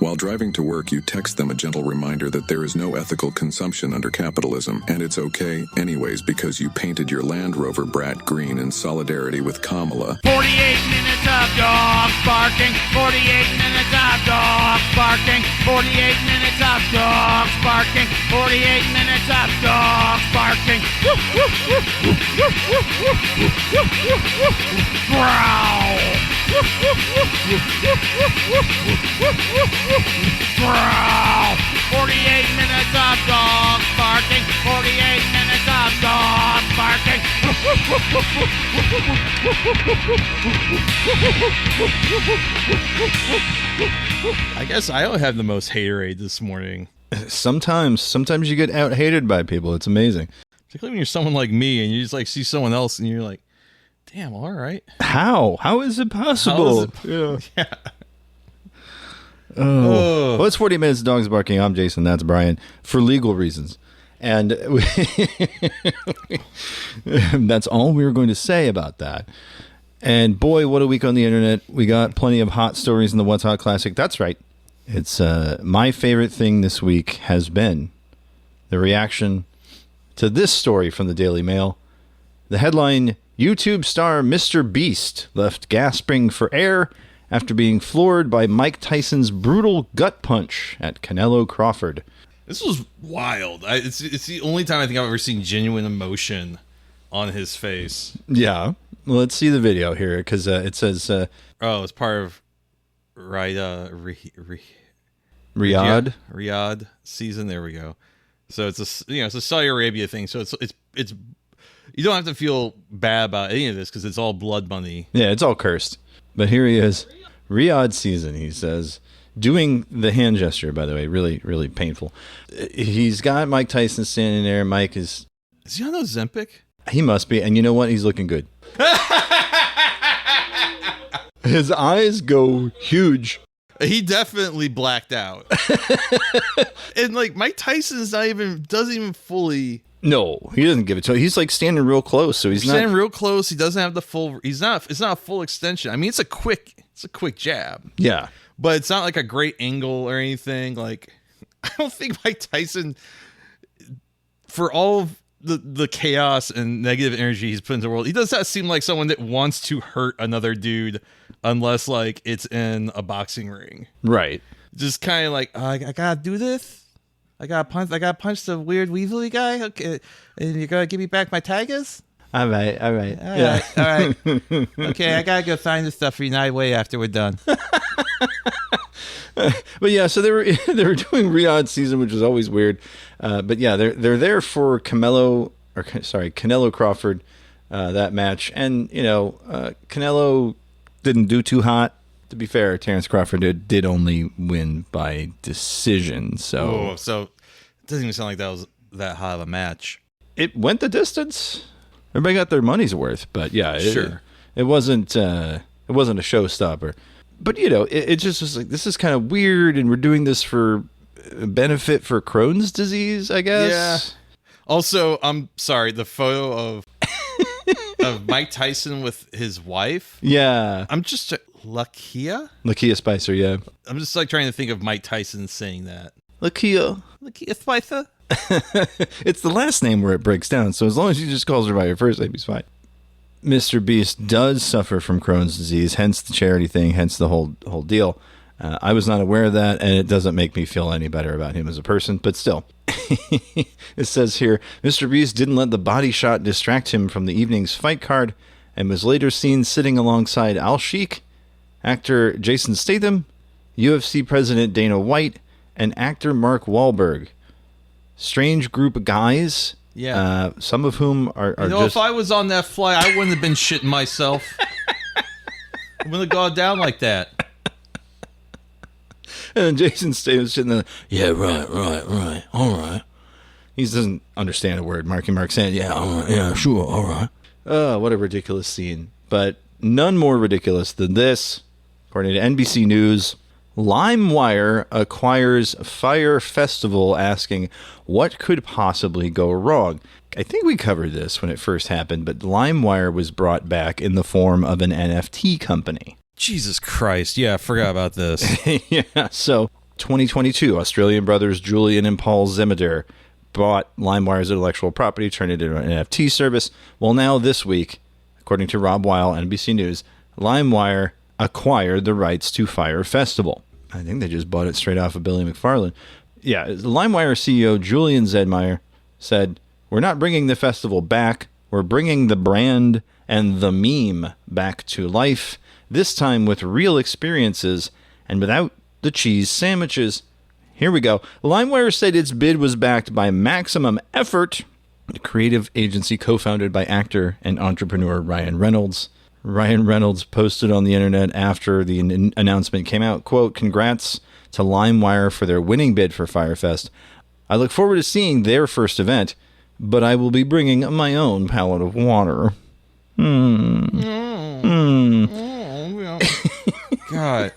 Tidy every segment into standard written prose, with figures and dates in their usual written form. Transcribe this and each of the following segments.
While driving to work, you text them a gentle reminder that there is no ethical consumption under capitalism, and it's okay anyways because you painted your Land Rover brat green in solidarity with Kamala. 48 minutes of dogs barking, 48 minutes of dogs barking, 48 minutes of dogs barking, 48 minutes of dogs barking. Growl! Growl! 48 minutes of dogs barking, 48 minutes of dogs barking. I guess I don't have the most haterade this morning. Sometimes you get out-hated by people. It's amazing. Particularly when you're someone like me and you just like see someone else and you're like, damn, all right. How is it possible? Yeah. Well, it's 40 minutes of dogs barking. I'm Jason. That's Brian. For legal reasons. And that's all we were going to say about that. And boy, what a week on the internet. We got plenty of hot stories in the What's Hot Classic. That's right. It's my favorite thing this week has been the reaction to this story from the Daily Mail. The headline, YouTube star Mr. Beast left gasping for air after being floored by Mike Tyson's brutal gut punch at Canelo Crawford. This was wild. It's the only time I think I've ever seen genuine emotion on his face. Yeah. Well, let's see the video here because it says... it's part of Riyadh season. There we go. So it's a Saudi Arabia thing. So it's you don't have to feel bad about any of this because it's all blood money. Yeah, it's all cursed. But here he is, Riyadh season. He says, doing the hand gesture. By the way, really, really painful. He's got Mike Tyson standing there. Mike is he on Ozempic? He must be. And you know what? He's looking good. His eyes go huge. He definitely blacked out. And like Mike Tyson's doesn't even fully. No, he doesn't give it to him. He's like standing real close, so he's standing real close. He doesn't have the full. It's not a full extension. I mean, it's a quick jab. Yeah, but it's not like a great angle or anything. Like, I don't think Mike Tyson, for all of the chaos and negative energy he's put into the world, he does not seem like someone that wants to hurt another dude unless like it's in a boxing ring. Right. Just kind of like, I gotta do this. I gotta punch the weird Weasley guy. Okay, and you're gonna give me back my tigers. All right. All right. Okay, I gotta go sign this stuff for United Way after we're done. But yeah, so they were doing Riyadh season, which was always weird. But yeah, they're there for Canelo Crawford, that match, and Canelo didn't do too hot. To be fair, Terrence Crawford did only win by decision. So it doesn't even sound like that was that hot of a match. It went the distance. Everybody got their money's worth, but yeah, it wasn't a showstopper. But it just was like, this is kind of weird, and we're doing this for benefit for Crohn's disease, I guess. Yeah. Also, I'm sorry, the photo of Mike Tyson with his wife. Yeah. I'm just Lakia Spicer. Yeah. I'm just like trying to think of Mike Tyson saying that. Lakia Spicer. It's the last name where it breaks down. So as long as he just calls her by her first name, he's fine. Mr. Beast does suffer from Crohn's disease, hence the charity thing, hence the whole deal. I was not aware of that, and it doesn't make me feel any better about him as a person, but still. It says here, Mr. Beast didn't let the body shot distract him from the evening's fight card and was later seen sitting alongside Al Sheik, actor Jason Statham, UFC President Dana White, and actor Mark Wahlberg. Strange group of guys. Yeah. Some of whom are just... if I was on that flight, I wouldn't have been shitting myself. I wouldn't have gone down like that. And then Jason Statham's sitting there, yeah, right, all right. He doesn't understand a word. Marky Mark saying, yeah, all right, yeah, sure, all right. What a ridiculous scene. But none more ridiculous than this. According to NBC News, LimeWire acquires Fire Festival, asking what could possibly go wrong. I think we covered this when it first happened, but LimeWire was brought back in the form of an NFT company. Jesus Christ. Yeah, I forgot about this. Yeah, so 2022, Australian brothers Julian and Paul Zemeder bought LimeWire's intellectual property, turned it into an NFT service. Well, now this week, according to Rob Weil, NBC News, LimeWire acquired the rights to Fire Festival. I think they just bought it straight off of Billy McFarland. Yeah, the LimeWire CEO Julian Zedmeyer said, "We're not bringing the festival back. We're bringing the brand and the meme back to life, this time with real experiences and without the cheese sandwiches." Here we go. LimeWire said its bid was backed by Maximum Effort, the creative agency co-founded by actor and entrepreneur Ryan Reynolds. Ryan Reynolds posted on the internet after the announcement came out, quote, "Congrats to LimeWire for their winning bid for Firefest. I look forward to seeing their first event, but I will be bringing my own pallet of water." God.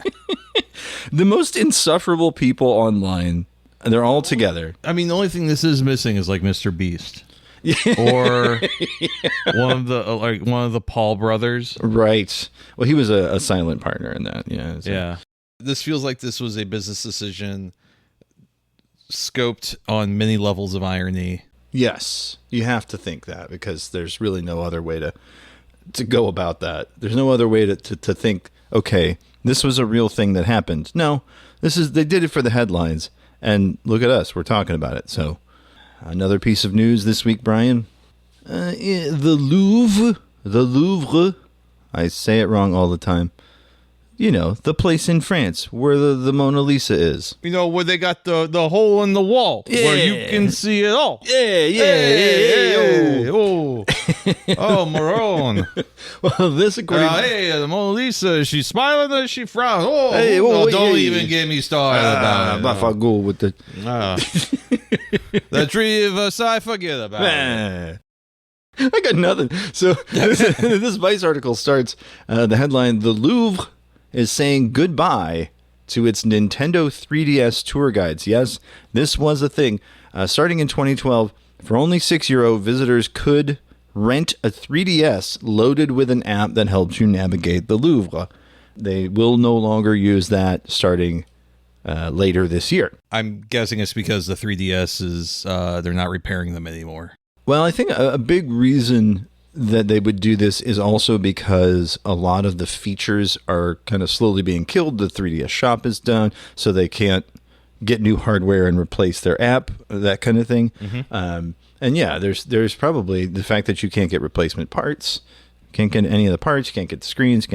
The most insufferable people online, they're all together. I mean, the only thing this is missing is like Mr. Beast. Or one of the Paul brothers. Right. Well, he was a silent partner in that. Yeah. So. Yeah. This feels like this was a business decision scoped on many levels of irony. Yes. You have to think that because there's really no other way to go about that. There's no other way to think, okay, this was a real thing that happened. No, they did it for the headlines. And look at us. We're talking about it. So another piece of news this week, Brian. The Louvre. I say it wrong all the time. You know, the place in France where the Mona Lisa is. You know, where they got the hole in the wall where you can see it all. Yeah. Oh, oh, Marone. Well, this according hey, the Mona Lisa, is she smiling or is she frowning? Oh, Hey, don't even get me started about it. Bafago with the... The tree of Versailles, forget about it. I got nothing. So this Vice article starts, the headline, "The Louvre is saying goodbye to its Nintendo 3DS tour guides." Yes, this was a thing. Starting in 2012, for only €6, visitors could rent a 3DS loaded with an app that helps you navigate the Louvre. They will no longer use that starting later this year. I'm guessing it's because the 3DS is, they're not repairing them anymore. Well, I think a big reason that they would do this is also because a lot of the features are kind of slowly being killed. The 3DS shop is done, so they can't get new hardware and replace their app, that kind of thing. Mm-hmm. And yeah, there's probably the fact that you can't get replacement parts, can't get any of the parts, you can't get the screens,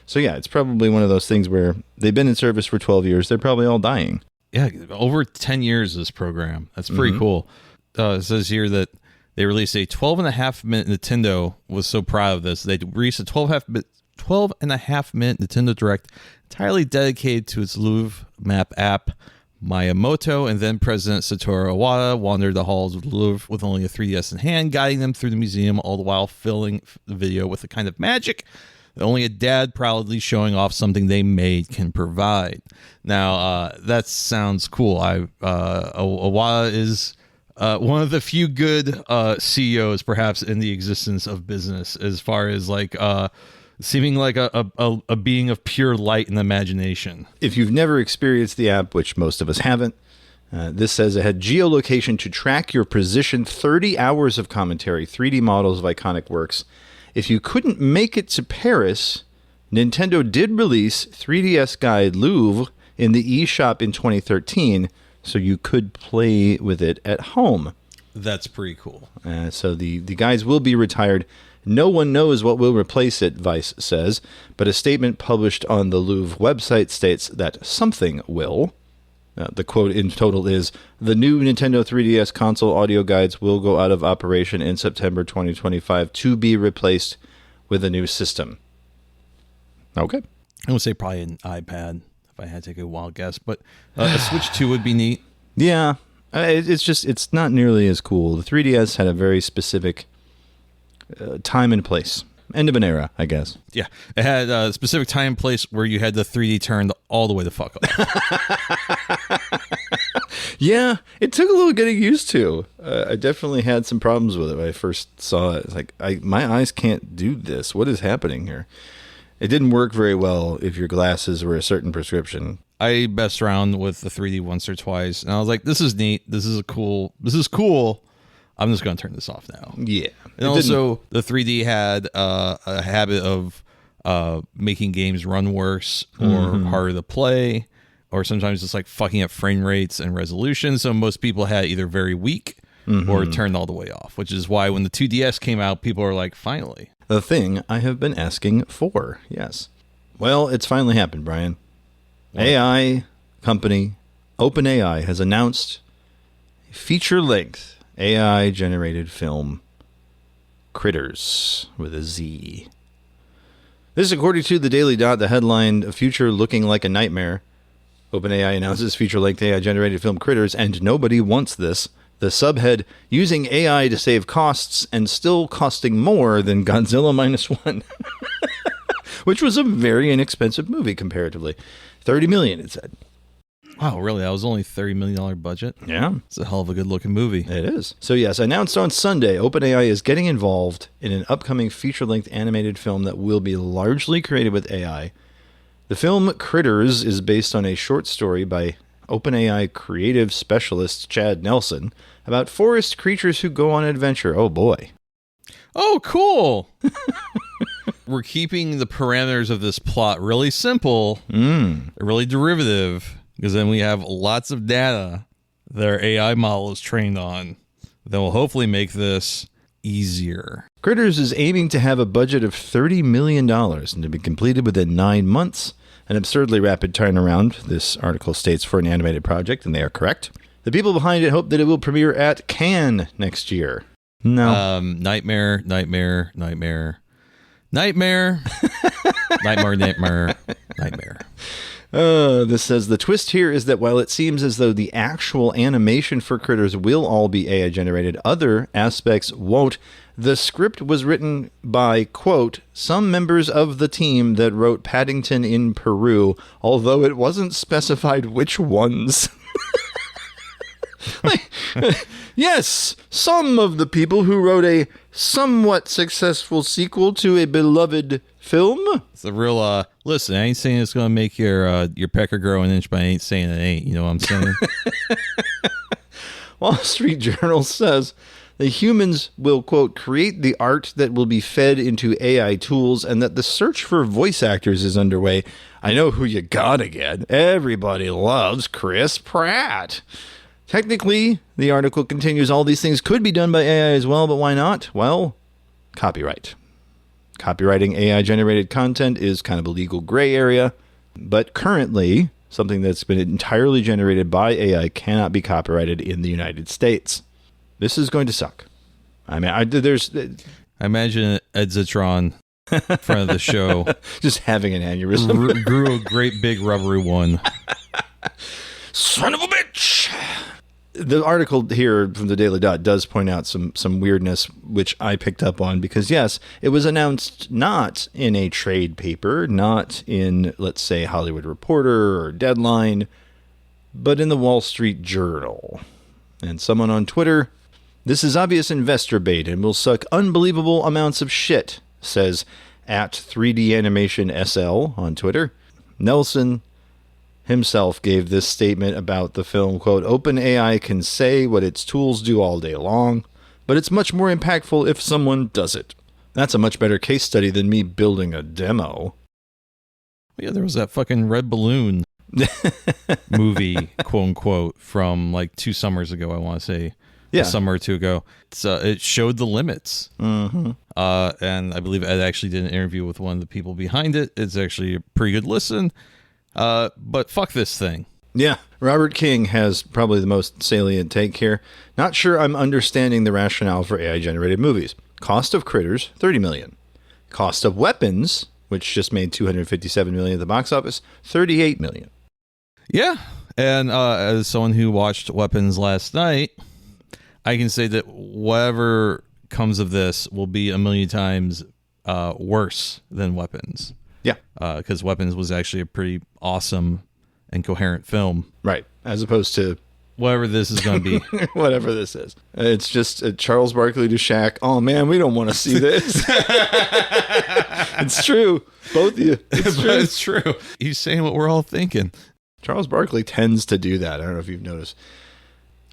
so yeah, it's probably one of those things where they've been in service for 12 years. They're probably all dying. Yeah, over 10 years, this program. That's pretty cool. It says here that they released a 12.5-minute Nintendo was so proud of this. They released a 12.5-minute Nintendo Direct entirely dedicated to its Louvre map app. Miyamoto and then President Satoru Iwata wandered the halls of the Louvre with only a 3DS in hand, guiding them through the museum, all the while filling the video with the kind of magic that only a dad proudly showing off something they made can provide. Now, that sounds cool. Iwata is... one of the few good CEOs, perhaps, in the existence of business, as far as like seeming like a being of pure light and imagination. If you've never experienced the app, which most of us haven't, this says it had geolocation to track your position, 30 hours of commentary, 3D models of iconic works. If you couldn't make it to Paris, Nintendo did release 3DS Guide Louvre in the eShop in 2013. So you could play with it at home. That's pretty cool. So the guides will be retired. No one knows what will replace it, Vice says, but a statement published on the Louvre website states that something will. The quote in total is, "The new Nintendo 3DS console audio guides will go out of operation in September 2025 to be replaced with a new system." Okay. I would say probably an iPad. If I had to take a wild guess, but a Switch 2 would be neat. Yeah, it's not nearly as cool. The 3DS had a very specific time and place. End of an era, I guess. Yeah, it had a specific time and place where you had the 3D turned all the way the fuck up. Yeah, it took a little getting used to. I definitely had some problems with it when I first saw it. It's like, my eyes can't do this. What is happening here? It didn't work very well if your glasses were a certain prescription. I messed around with the 3D once or twice, and I was like, "This is neat. This is cool. I'm just going to turn this off now." Yeah. And also, the 3D had a habit of making games run worse or harder to play, or sometimes just like fucking up frame rates and resolution. So most people had either very weak or turned all the way off, which is why when the 2DS came out, people are like, finally. The thing I have been asking for, yes. Well, it's finally happened, Brian. What? AI company OpenAI has announced a feature-length AI-generated film, Critters, with a Z. This, according to the Daily Dot, the headline, "A Future Looking Like a Nightmare." OpenAI announces feature-length AI-generated film Critters, and nobody wants this. The subhead, "Using AI to save costs and still costing more than Godzilla -1." Which was a very inexpensive movie comparatively. $30 million, it said. Wow, really? That was only $30 million budget? Yeah. It's a hell of a good-looking movie. It is. So yes, announced on Sunday, OpenAI is getting involved in an upcoming feature-length animated film that will be largely created with AI. The film Critters is based on a short story by OpenAI creative specialist Chad Nelson about forest creatures who go on an adventure. Oh boy. Oh, cool. We're keeping the parameters of this plot really simple, really derivative, because then we have lots of data that our AI model is trained on that will hopefully make this easier. Critters is aiming to have a budget of $30 million and to be completed within 9 months. An absurdly rapid turnaround, this article states, for an animated project, and they are correct. The people behind it hope that it will premiere at Cannes next year. No. Nightmare. Nightmare. This says, the twist here is that while it seems as though the actual animation for Critters will all be AI generated, other aspects won't. The script was written by, quote, some members of the team that wrote Paddington in Peru, although it wasn't specified which ones. Yes, some of the people who wrote a somewhat successful sequel to a beloved film. It's a real, listen, I ain't saying it's going to make your pecker grow an inch, but I ain't saying it ain't. You know what I'm saying? Wall Street Journal says the humans will, quote, create the art that will be fed into AI tools, and that the search for voice actors is underway. I know who you gotta get. Everybody loves Chris Pratt. Technically, the article continues, all these things could be done by AI as well, but why not? Well, copyright. Copywriting AI-generated content is kind of a legal gray area, but currently, something that's been entirely generated by AI cannot be copyrighted in the United States. This is going to suck. I mean, I imagine Ed Zitron in front of the show. Just having an aneurysm. Grew a great big rubbery one. Son of a bitch! The article here from the Daily Dot does point out some weirdness, which I picked up on, because, yes, it was announced not in a trade paper, not in, let's say, Hollywood Reporter or Deadline, but in the Wall Street Journal. And someone on Twitter, this is obvious investor bait and will suck unbelievable amounts of shit, says at 3D Animation SL on Twitter. Nelson himself gave this statement about the film, quote, OpenAI can say what its tools do all day long, but it's much more impactful if someone does it. That's a much better case study than me building a demo. Yeah, there was that fucking Red Balloon movie, quote unquote, from like 2 summers ago, I want to say. Yeah. A summer or two ago. It showed the limits. Mm-hmm. And I believe Ed actually did an interview with one of the people behind it. It's actually a pretty good listen. But fuck this thing. Yeah. Robert King has probably the most salient take here. Not sure I'm understanding the rationale for AI-generated movies. Cost of Critters, $30 million. Cost of Weapons, which just made $257 million at the box office, $38 million. Yeah. And as someone who watched Weapons last night, I can say that whatever comes of this will be a million times worse than Weapons. Yeah. Because Weapons was actually a pretty awesome and coherent film. Right. As opposed to whatever this is going to be. Whatever this is. It's just Charles Barkley to Shaq. Oh, man, we don't want to see this. It's true. Both of you. It's true. He's saying what we're all thinking. Charles Barkley tends to do that. I don't know if you've noticed.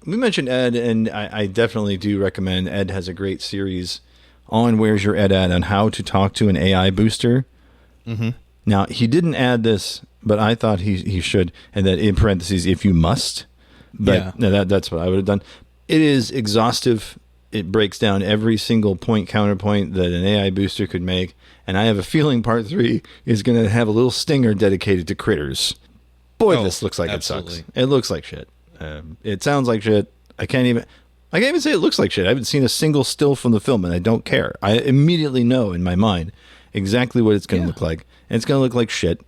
We mentioned Ed, and I definitely do recommend. Ed has a great series on Where's Your Ed At on how to talk to an AI booster. Mm-hmm. Now, he didn't add this, but I thought he should, and that in parentheses, if you must. But no, that's what I would have done. It is exhaustive. It breaks down every single point, counterpoint that an AI booster could make. And I have a feeling part 3 is going to have a little stinger dedicated to critters. Boy, this looks like absolutely. It sucks. It looks like shit. It sounds like shit. I can't even say it looks like shit. I haven't seen a single still from the film, and I don't care. I immediately know in my mind exactly what it's going to look like. And it's going to look like shit.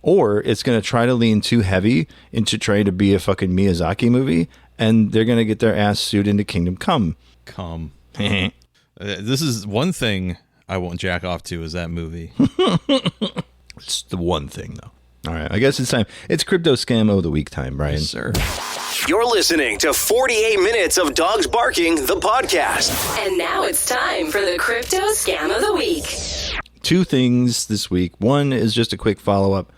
Or it's going to try to lean too heavy into trying to be a fucking Miyazaki movie, and they're going to get their ass sued into Kingdom Come. This is one thing I won't jack off to is that movie. It's the one thing, though. All right, I guess it's time. It's Crypto Scam of the Week time, Brian. Yes, sir. You're listening to 48 Minutes of Dogs Barking, the podcast. And now it's time for the Crypto Scam of the Week. 2 things this week. One is just a quick follow-up.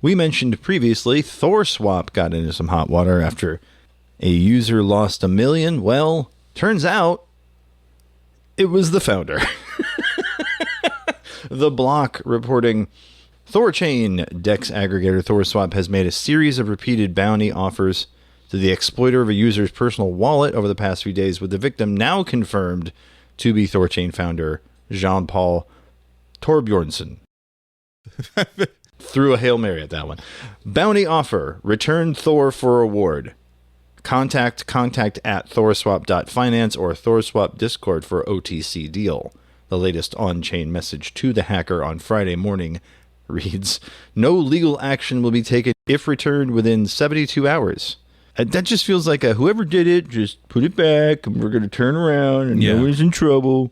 We mentioned previously ThorSwap got into some hot water after a user lost $1 million. Well, turns out it was the founder. The Block reporting Thorchain DEX aggregator ThorSwap has made a series of repeated bounty offers to the exploiter of a user's personal wallet over the past few days, with the victim now confirmed to be Thorchain founder Jean-Paul Torbjornsson. Threw a Hail Mary at that one. Bounty offer. Return Thor for reward. Contact at thorswap.finance or ThorSwap Discord for OTC deal. The latest on-chain message to the hacker on Friday morning reads, no legal action will be taken if returned within 72 hours. That just feels like whoever did it, just put it back and we're going to turn around and no one's in trouble.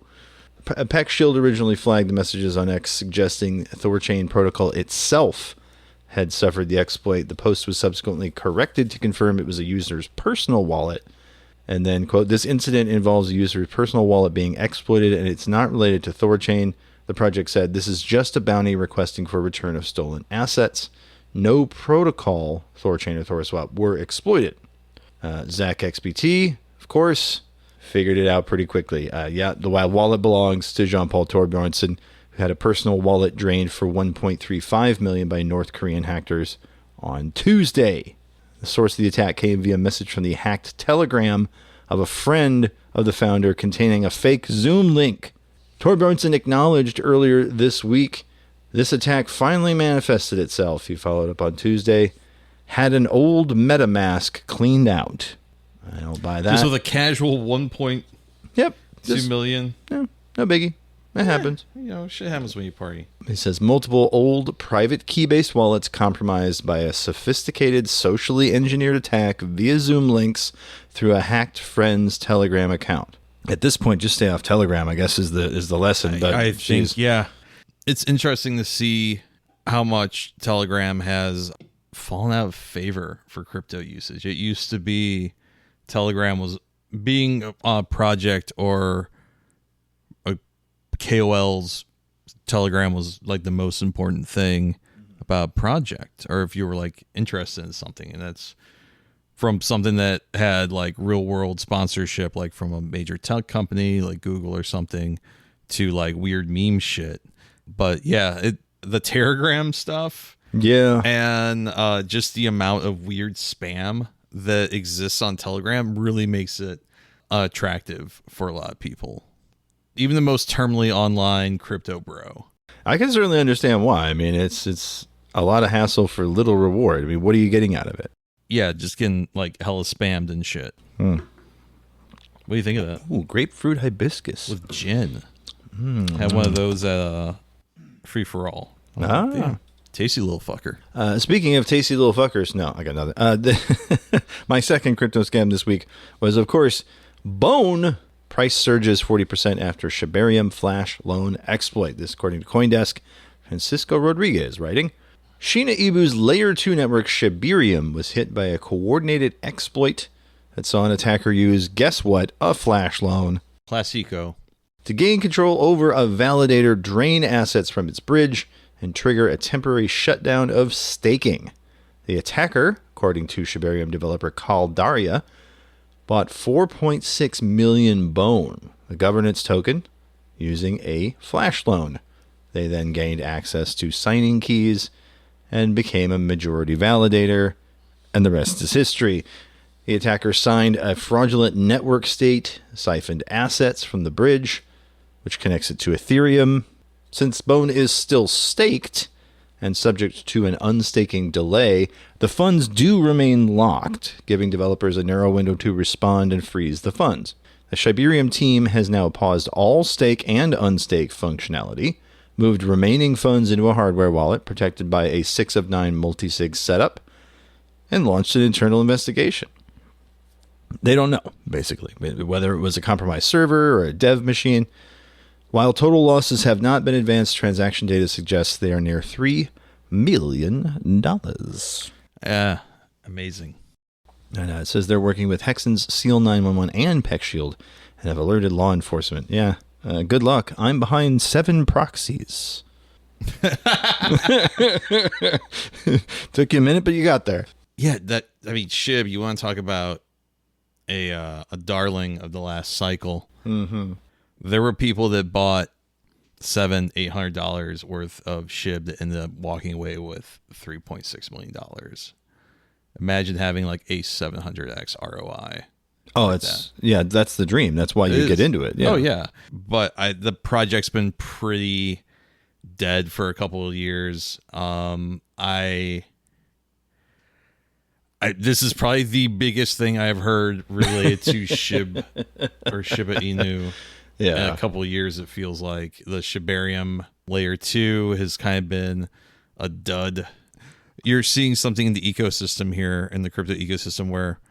Peck Shield originally flagged the messages on X suggesting Thorchain protocol itself had suffered the exploit. The post was subsequently corrected to confirm it was a user's personal wallet. And then, quote, this incident involves a user's personal wallet being exploited and it's not related to Thorchain. The project said this is just a bounty requesting for return of stolen assets. No protocol, Thorchain or ThorSwap, were exploited. Zach XBT, of course, figured it out pretty quickly. The wallet belongs to Jean-Paul Torbjornsson, who had a personal wallet drained for $1.35 million by North Korean hackers on Tuesday. The source of the attack came via a message from the hacked Telegram of a friend of the founder containing a fake Zoom link. Torbjornsson acknowledged earlier this week this attack finally manifested itself. He followed up on Tuesday. Had an old MetaMask cleaned out. I don't buy that. Just with a casual 1.2 million. No biggie. It happens. Shit happens when you party. It says multiple old private key-based wallets compromised by a sophisticated socially engineered attack via Zoom links through a hacked friend's Telegram account. At this point, just stay off Telegram, I guess, is the lesson. But I think, it's interesting to see how much Telegram has fallen out of favor for crypto usage. It used to be Telegram was being a project or a KOL's Telegram was like the most important thing about a project, or if you were like interested in something, and that's from something that had like real world sponsorship, like from a major tech company like Google or something, to like weird meme shit. But the Telegram stuff, and just the amount of weird spam that exists on Telegram really makes it attractive for a lot of people. Even the most terminally online crypto bro. I can certainly understand why. I mean, it's a lot of hassle for little reward. I mean, what are you getting out of it? Yeah, just getting like hella spammed and shit. What do you think of that? Ooh, grapefruit hibiscus with gin. Had one of those at Free for All. Tasty little fucker. Speaking of tasty little fuckers, no, I got nothing. My second crypto scam this week was, of course, Bone. Price surges 40% after Shibarium flash loan exploit. This according to CoinDesk. Francisco Rodriguez writing. Shiba Inu's Layer 2 network Shibarium was hit by a coordinated exploit that saw an attacker use, guess what, a flash loan. Classico. To gain control over a validator, drain assets from its bridge, and trigger a temporary shutdown of staking. The attacker, according to Shibarium developer Caldaria, bought 4.6 million Bone, a governance token, using a flash loan. They then gained access to signing keys and became a majority validator, and the rest is history. The attacker signed a fraudulent network state, siphoned assets from the bridge, which connects it to Ethereum. Since Bone is still staked and subject to an unstaking delay, the funds do remain locked, giving developers a narrow window to respond and freeze the funds. The Shibarium team has now paused all stake and unstake functionality, moved remaining funds into a hardware wallet protected by a 6 of 9 multisig setup, and launched an internal investigation. They don't know, basically, whether it was a compromised server or a dev machine. While total losses have not been advanced, transaction data suggests they are near $3 million. Amazing. And it says they're working with Hexen's Seal 911 and PeckShield and have alerted law enforcement. Yeah, good luck. I'm behind 7 proxies. Took you a minute, but you got there. Yeah, Shib, you want to talk about a darling of the last cycle. Mm-hmm. There were people that bought $700-800 worth of SHIB that ended up walking away with $3.6 million. Imagine having like a 700x ROI. Oh, like that's the dream. That's why you get into it. Yeah. Oh yeah, but the project's been pretty dead for a couple of years. This is probably the biggest thing I've heard related to SHIB or Shiba Inu. In a couple of years, it feels like the Shibarium layer 2 has kind of been a dud. You're seeing something in the ecosystem here, in the crypto ecosystem, where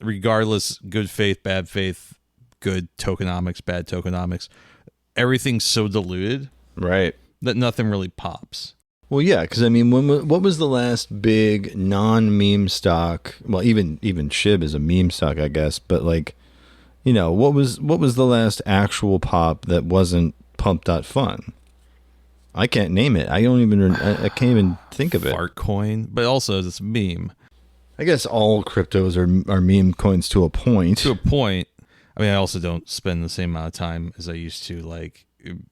regardless, good faith, bad faith, good tokenomics, bad tokenomics, everything's so diluted, right, that nothing really pops. Well, yeah, because I mean, what was the last big non-meme stock? Well, even SHIB is a meme stock, I guess, but like, you know, what was the last actual pop that wasn't Pump.fun? I can't name it. I can't even think of it. Fartcoin, but also this meme. I guess all cryptos are meme coins to a point. To a point. I mean, I also don't spend the same amount of time as I used to, like,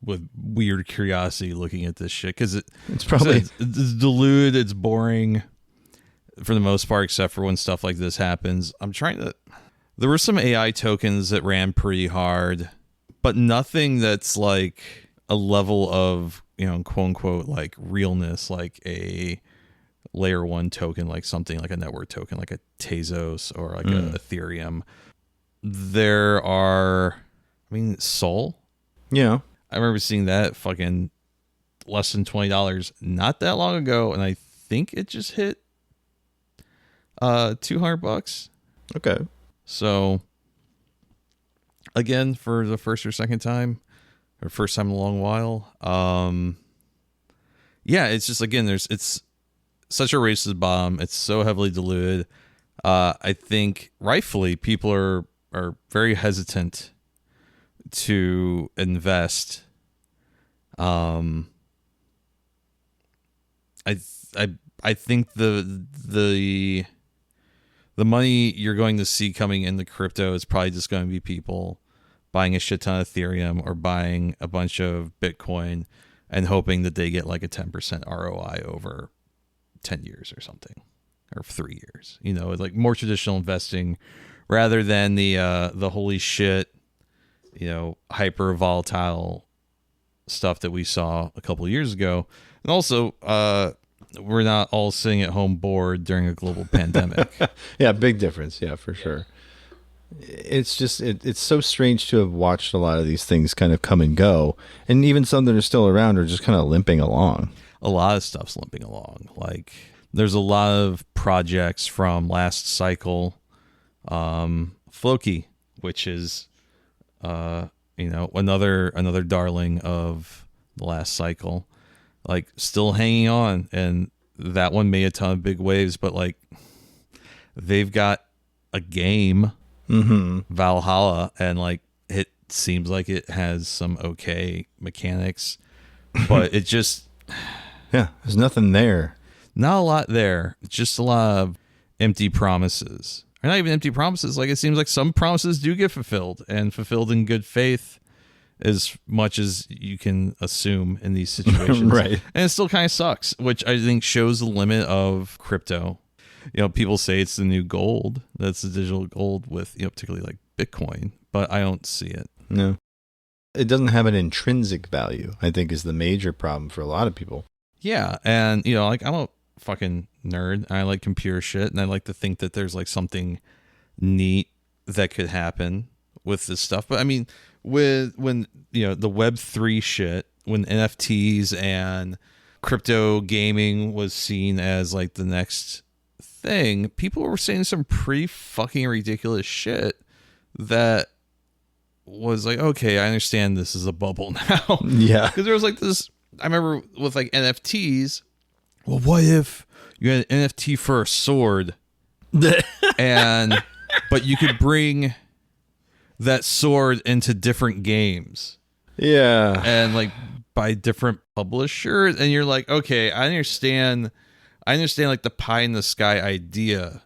with weird curiosity looking at this shit, because it's probably it's diluted, it's boring for the most part, except for when stuff like this happens. There were some AI tokens that ran pretty hard, but nothing that's like a level of, you know, quote unquote, like realness, like a layer 1 token, like something like a network token, like a Tezos or like a Ethereum. There are, Sol. Yeah. I remember seeing that fucking less than $20 not that long ago, and I think it just hit $200. Okay. So again, for the first or second time, or first time in a long while, yeah, it's just, again, it's such a race to the bottom. It's so heavily diluted. I think rightfully people are very hesitant to invest. I think the money you're going to see coming into crypto is probably just going to be people buying a shit ton of Ethereum or buying a bunch of Bitcoin and hoping that they get like a 10% ROI over 10 years or something, or 3 years, you know, like more traditional investing rather than the holy shit, you know, hyper volatile stuff that we saw a couple of years ago. And also, we're not all sitting at home bored during a global pandemic. Yeah, big difference. Yeah, for sure. It's just, it's so strange to have watched a lot of these things kind of come and go. And even some that are still around are just kind of limping along. A lot of stuff's limping along. Like, there's a lot of projects from last cycle. Floki, which is, you know, another darling of the last cycle, like, still hanging on, and that one made a ton of big waves, but like, they've got a game, Valhalla, and like, it seems like it has some okay mechanics, but it just yeah, there's nothing there. Not a lot there. It's just a lot of empty promises. Or not even empty promises. Like, it seems like some promises do get fulfilled, and fulfilled in good faith as much as you can assume in these situations. Right. And it still kind of sucks, which I think shows the limit of crypto. You know, people say it's the new gold. That's the digital gold with, you know, particularly like Bitcoin, but I don't see it. No. It doesn't have an intrinsic value, I think, is the major problem for a lot of people. Yeah. And, you know, like, I'm a fucking nerd. I like computer shit, and I like to think that there's like something neat that could happen with this stuff. But I mean, when you know, the Web3 shit, when NFTs and crypto gaming was seen as like the next thing, people were saying some pretty fucking ridiculous shit that was like, okay, I understand this is a bubble now. Yeah. Because there was like this, I remember with like NFTs, well, what if you had an NFT for a sword and but you could bring that sword into different games? Yeah. And like by different publishers, and you're like, okay, I understand like the pie in the sky idea.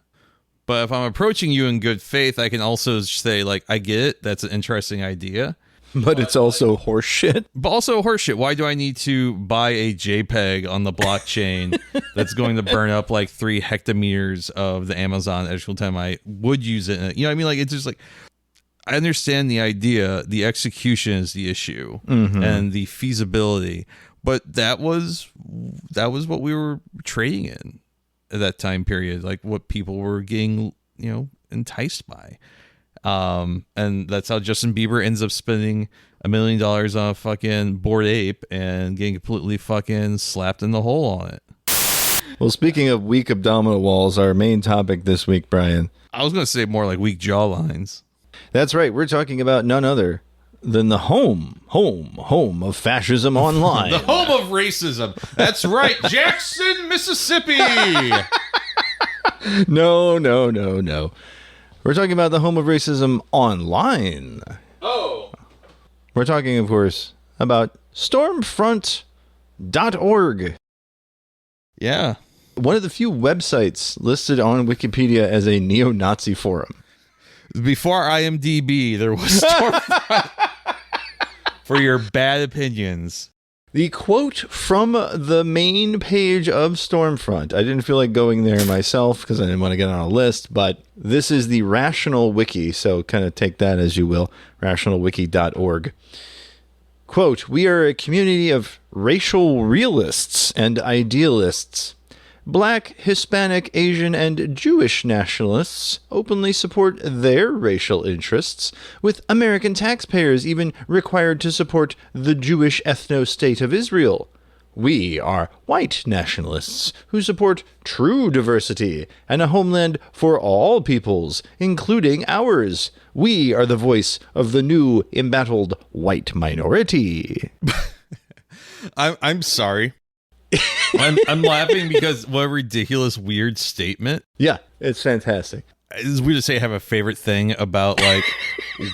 But if I'm approaching you in good faith, I can also say, like, I get it. That's an interesting idea. But it's also horseshit. But also horseshit. Why do I need to buy a JPEG on the blockchain that's going to burn up like 3 hectometers of the Amazon every single time I would use it? You know what I mean? Like, it's just like, I understand the idea. The execution is the issue, and the feasibility. But that was what we were trading in at that time period, like what people were getting, you know, enticed by. And that's how Justin Bieber ends up spending $1 million on a fucking Bored Ape and getting completely fucking slapped in the hole on it. Well, speaking of weak abdominal walls, our main topic this week, Brian. I was going to say more like weak jawlines. That's right. We're talking about none other than the home of fascism online. The home of racism. That's right. Jackson, Mississippi. No. We're talking about the home of racism online. Oh. We're talking, of course, about stormfront.org. Yeah. One of the few websites listed on Wikipedia as a neo-Nazi forum. Before IMDb, there was Stormfront for your bad opinions. The quote from the main page of Stormfront. I didn't feel like going there myself because I didn't want to get on a list, but this is the Rational Wiki, so kind of take that as you will, rationalwiki.org. Quote, "We are a community of racial realists and idealists. Black, Hispanic, Asian, and Jewish nationalists openly support their racial interests, with American taxpayers even required to support the Jewish ethno-state of Israel. We are white nationalists who support true diversity and a homeland for all peoples, including ours. We are the voice of the new embattled white minority." I'm sorry. I'm laughing because what a ridiculous, weird statement. Yeah, it's fantastic. It's weird to say I have a favorite thing about like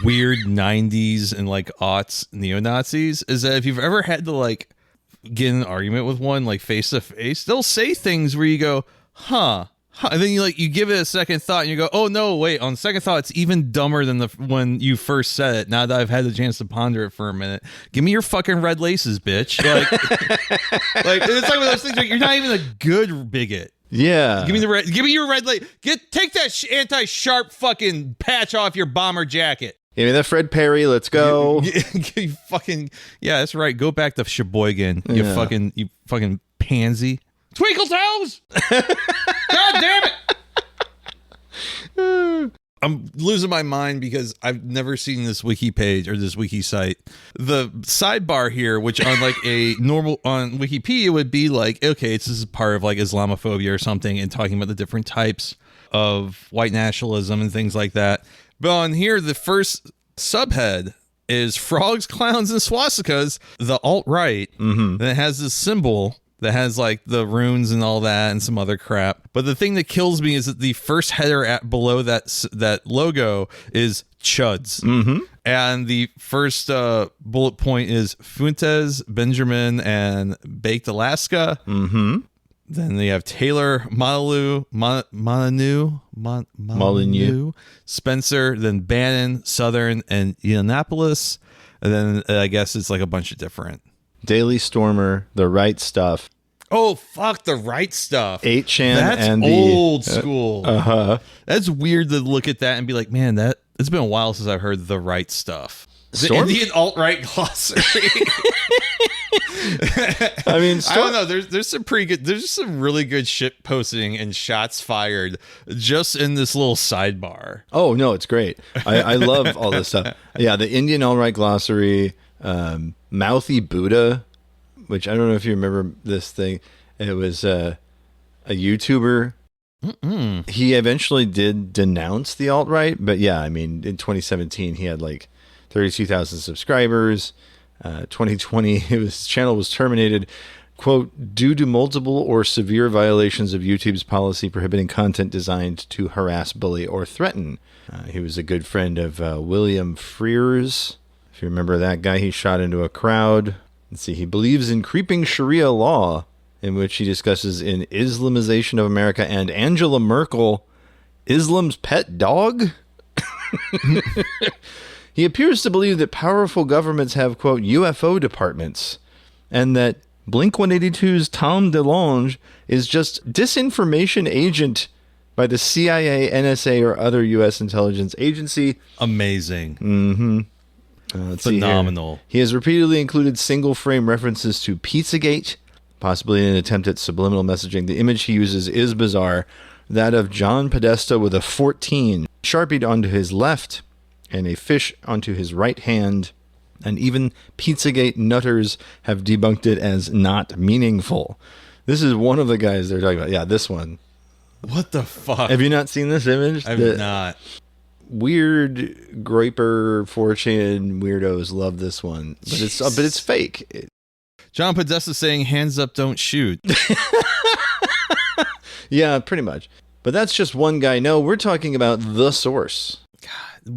weird 90s and like aughts neo-Nazis is that if you've ever had to like get in an argument with one like face to face, they'll say things where you go, huh. And then you give it a second thought and you go, oh no, wait, on second thought, it's even dumber than when you first said it. Now that I've had the chance to ponder it for a minute, give me your fucking red laces, bitch. Like, like it's like one of those things where you're not even a good bigot. Yeah. Give me your red lace. Take that anti-sharp fucking patch off your bomber jacket. Give me that Fred Perry. Let's go. You fucking, yeah, that's right. Go back to Sheboygan. You fucking pansy. Twinkle toes! God damn it! I'm losing my mind because I've never seen this wiki page or this wiki site. The sidebar here, which on like a normal on Wikipedia would be like, okay, this is part of like Islamophobia or something, and talking about the different types of white nationalism and things like that. But on here, the first subhead is frogs, clowns, and swastikas, the alt-right. And it has this symbol that has like the runes and all that and some other crap. But the thing that kills me is that the first header below that logo is chuds. And the first bullet point is Fuentes, Benjamin, and Baked Alaska. Then they have Taylor Molyneux, Spencer, then Bannon, Southern, and Yiannopoulos. And then I guess it's like a bunch of different. Daily Stormer, The Right Stuff. Oh, fuck, The Right Stuff. 8chan. That's and old school. That's weird to look at that and be like, man, it's been a while since I've heard The Right Stuff. The Storm? Indian alt-right glossary. I mean, I don't know. There's some pretty good. There's some really good shit posting and shots fired just in this little sidebar. Oh no, it's great. I love all this stuff. Yeah, the Indian alt-right glossary, Mouthy Buddha, which I don't know if you remember this thing. It was a YouTuber. He eventually did denounce the alt-right, but yeah, I mean, in 2017 he had like 32,000 subscribers. 2020, his channel was terminated, quote, due to multiple or severe violations of YouTube's policy prohibiting content designed to harass, bully, or threaten. He was a good friend of William Frears. If you remember that guy, he shot into a crowd. Let's see, he believes in creeping Sharia law, in which he discusses in Islamization of America and Angela Merkel, Islam's pet dog? He appears to believe that powerful governments have, quote, UFO departments, and that Blink-182's Tom DeLonge is just disinformation agent by the CIA, NSA, or other U.S. intelligence agency. Amazing. Phenomenal. He has repeatedly included single-frame references to Pizzagate, possibly in an attempt at subliminal messaging. The image he uses is bizarre, that of John Podesta with a 14 sharpied onto his left and a fish onto his right hand, and even Pizzagate nutters have debunked it as not meaningful. This is one of the guys they're talking about. Yeah, this one. What the fuck? Have you not seen this image? I've not. Weird Groiper 4chan weirdos love this one, but it's fake. John Podesta saying hands up, don't shoot. Yeah, pretty much. But that's just one guy. No, we're talking about the source.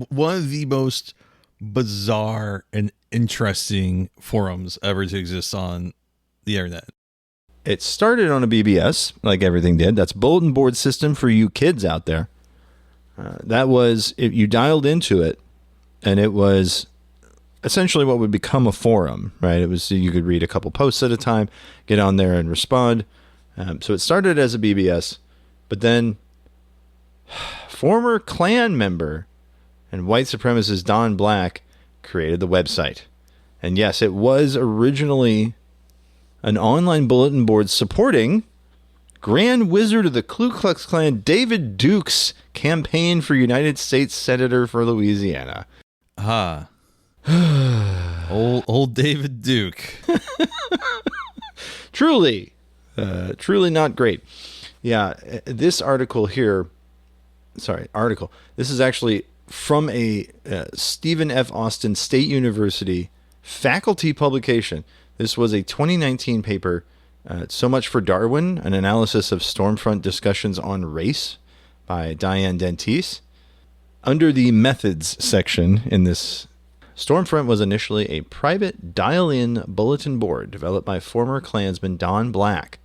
One of the most bizarre and interesting forums ever to exist on the internet. It started on a BBS, like everything did. That's bulletin board system for you kids out there. That was, if you dialed into it, and it was essentially what would become a forum, right? It was, you could read a couple posts at a time, get on there and respond. So it started as a BBS, but then former Klan member and white supremacist Don Black created the website. And yes, it was originally an online bulletin board supporting Grand Wizard of the Ku Klux Klan, David Duke's campaign for United States Senator for Louisiana. Old David Duke. Truly not great. Yeah, this article here, this is actually from a Stephen F. Austin State University faculty publication. This was a 2019 paper, So Much for Darwin, an analysis of Stormfront discussions on race by Diane Dentis. Under the methods section in this, Stormfront was initially a private dial-in bulletin board developed by former Klansman Don Black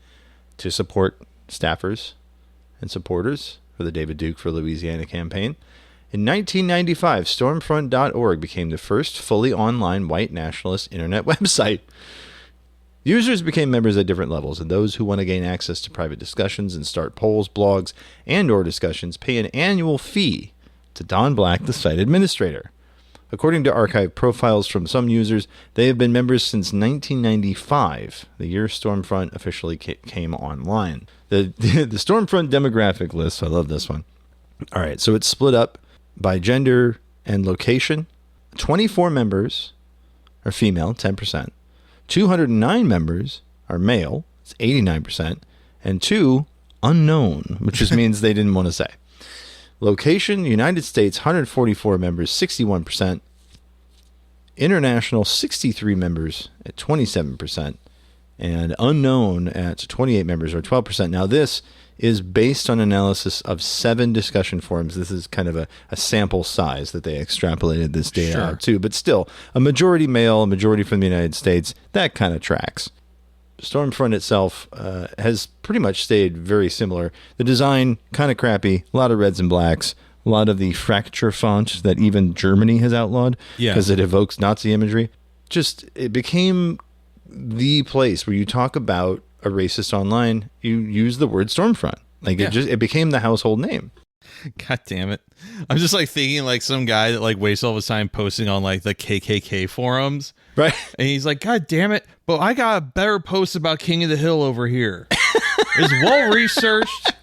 to support staffers and supporters for the David Duke for Louisiana campaign. In 1995, Stormfront.org became the first fully online white nationalist internet website. Users became members at different levels, and those who want to gain access to private discussions and start polls, blogs, and/or discussions pay an annual fee to Don Black, the site administrator. According to archive profiles from some users, they have been members since 1995, the year Stormfront officially came online. The Stormfront demographic list, I love this one. All right, so it's split up by gender and location. 24 members are female, 10%. 209 members are male, it's 89%. And 2 unknown, which just means they didn't want to say. Location, United States, 144 members, 61%. International, 63 members at 27%. And unknown at 28 members, or 12%. Now, this is based on analysis of 7 discussion forums. This is kind of a sample size that they extrapolated this data out to. But still, a majority male, a majority from the United States, that kind of tracks. Stormfront itself has pretty much stayed very similar. The design, kind of crappy, a lot of reds and blacks, a lot of the fracture font that even Germany has outlawed because it evokes Nazi imagery. It became the place where you talk about a racist online, you use the word Stormfront. It became the household name. God damn it. I'm just like thinking like some guy that like wastes all his time posting on like the KKK forums. Right. And he's like, God damn it. But I got a better post about King of the Hill over here. It's well researched.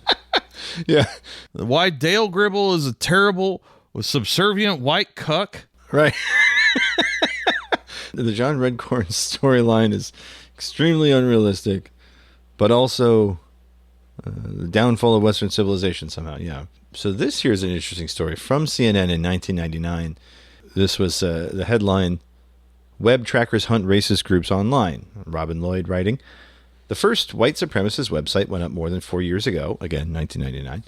Yeah. Why Dale Gribble is a terrible, subservient white cuck. Right. The John Redcorn storyline is extremely unrealistic, but also the downfall of Western civilization somehow. Yeah. So this here's an interesting story from CNN in 1999. This was the headline, Web Trackers Hunt Racist Groups Online. Robin Lloyd writing, the first white supremacist website went up more than 4 years ago, again, 1999.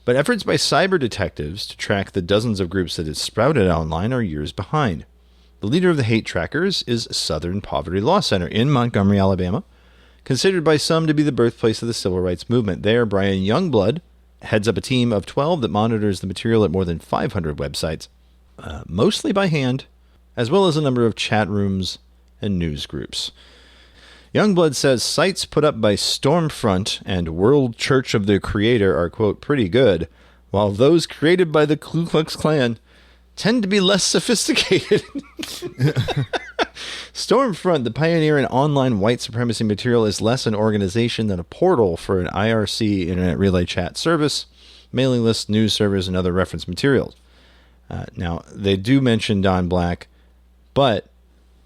But efforts by cyber detectives to track the dozens of groups that had sprouted online are years behind. The leader of the hate trackers is Southern Poverty Law Center in Montgomery, Alabama, considered by some to be the birthplace of the civil rights movement. There, Brian Youngblood heads up a team of 12 that monitors the material at more than 500 websites, mostly by hand, as well as a number of chat rooms and news groups. Youngblood says sites put up by Stormfront and World Church of the Creator are, quote, pretty good, while those created by the Ku Klux Klan tend to be less sophisticated. Stormfront, the pioneer in online white supremacy material, is less an organization than a portal for an IRC internet relay chat service, mailing lists, news servers, and other reference materials. Now, they do mention Don Black, but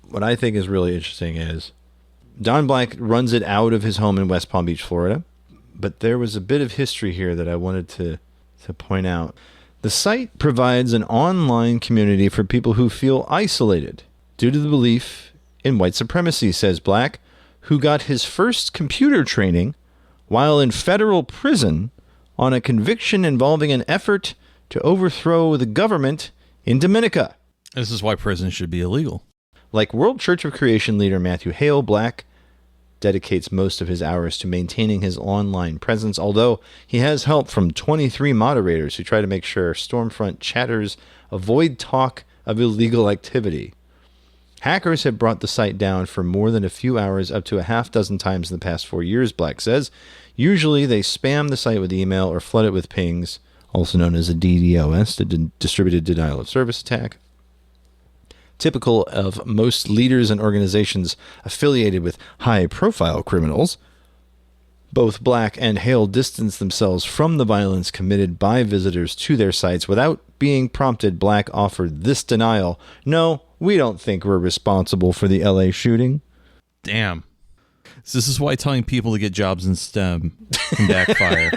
what I think is really interesting is Don Black runs it out of his home in West Palm Beach, Florida, but there was a bit of history here that I wanted to point out. The site provides an online community for people who feel isolated due to the belief in white supremacy, says Black, who got his first computer training while in federal prison on a conviction involving an effort to overthrow the government in Dominica. This is why prison should be illegal. Like World Church of Creation leader Matthew Hale, Black dedicates most of his hours to maintaining his online presence, although he has help from 23 moderators who try to make sure Stormfront chatters avoid talk of illegal activity. Hackers have brought the site down for more than a few hours, up to a half dozen times in the past 4 years, Black says. Usually they spam the site with email or flood it with pings, also known as a DDoS, a distributed denial of service attack. Typical of most leaders and organizations affiliated with high-profile criminals, both Black and Hale distance themselves from the violence committed by visitors to their sites. Without being prompted, Black offered this denial. No, we don't think we're responsible for the LA shooting. Damn. So this is why telling people to get jobs in STEM can backfire.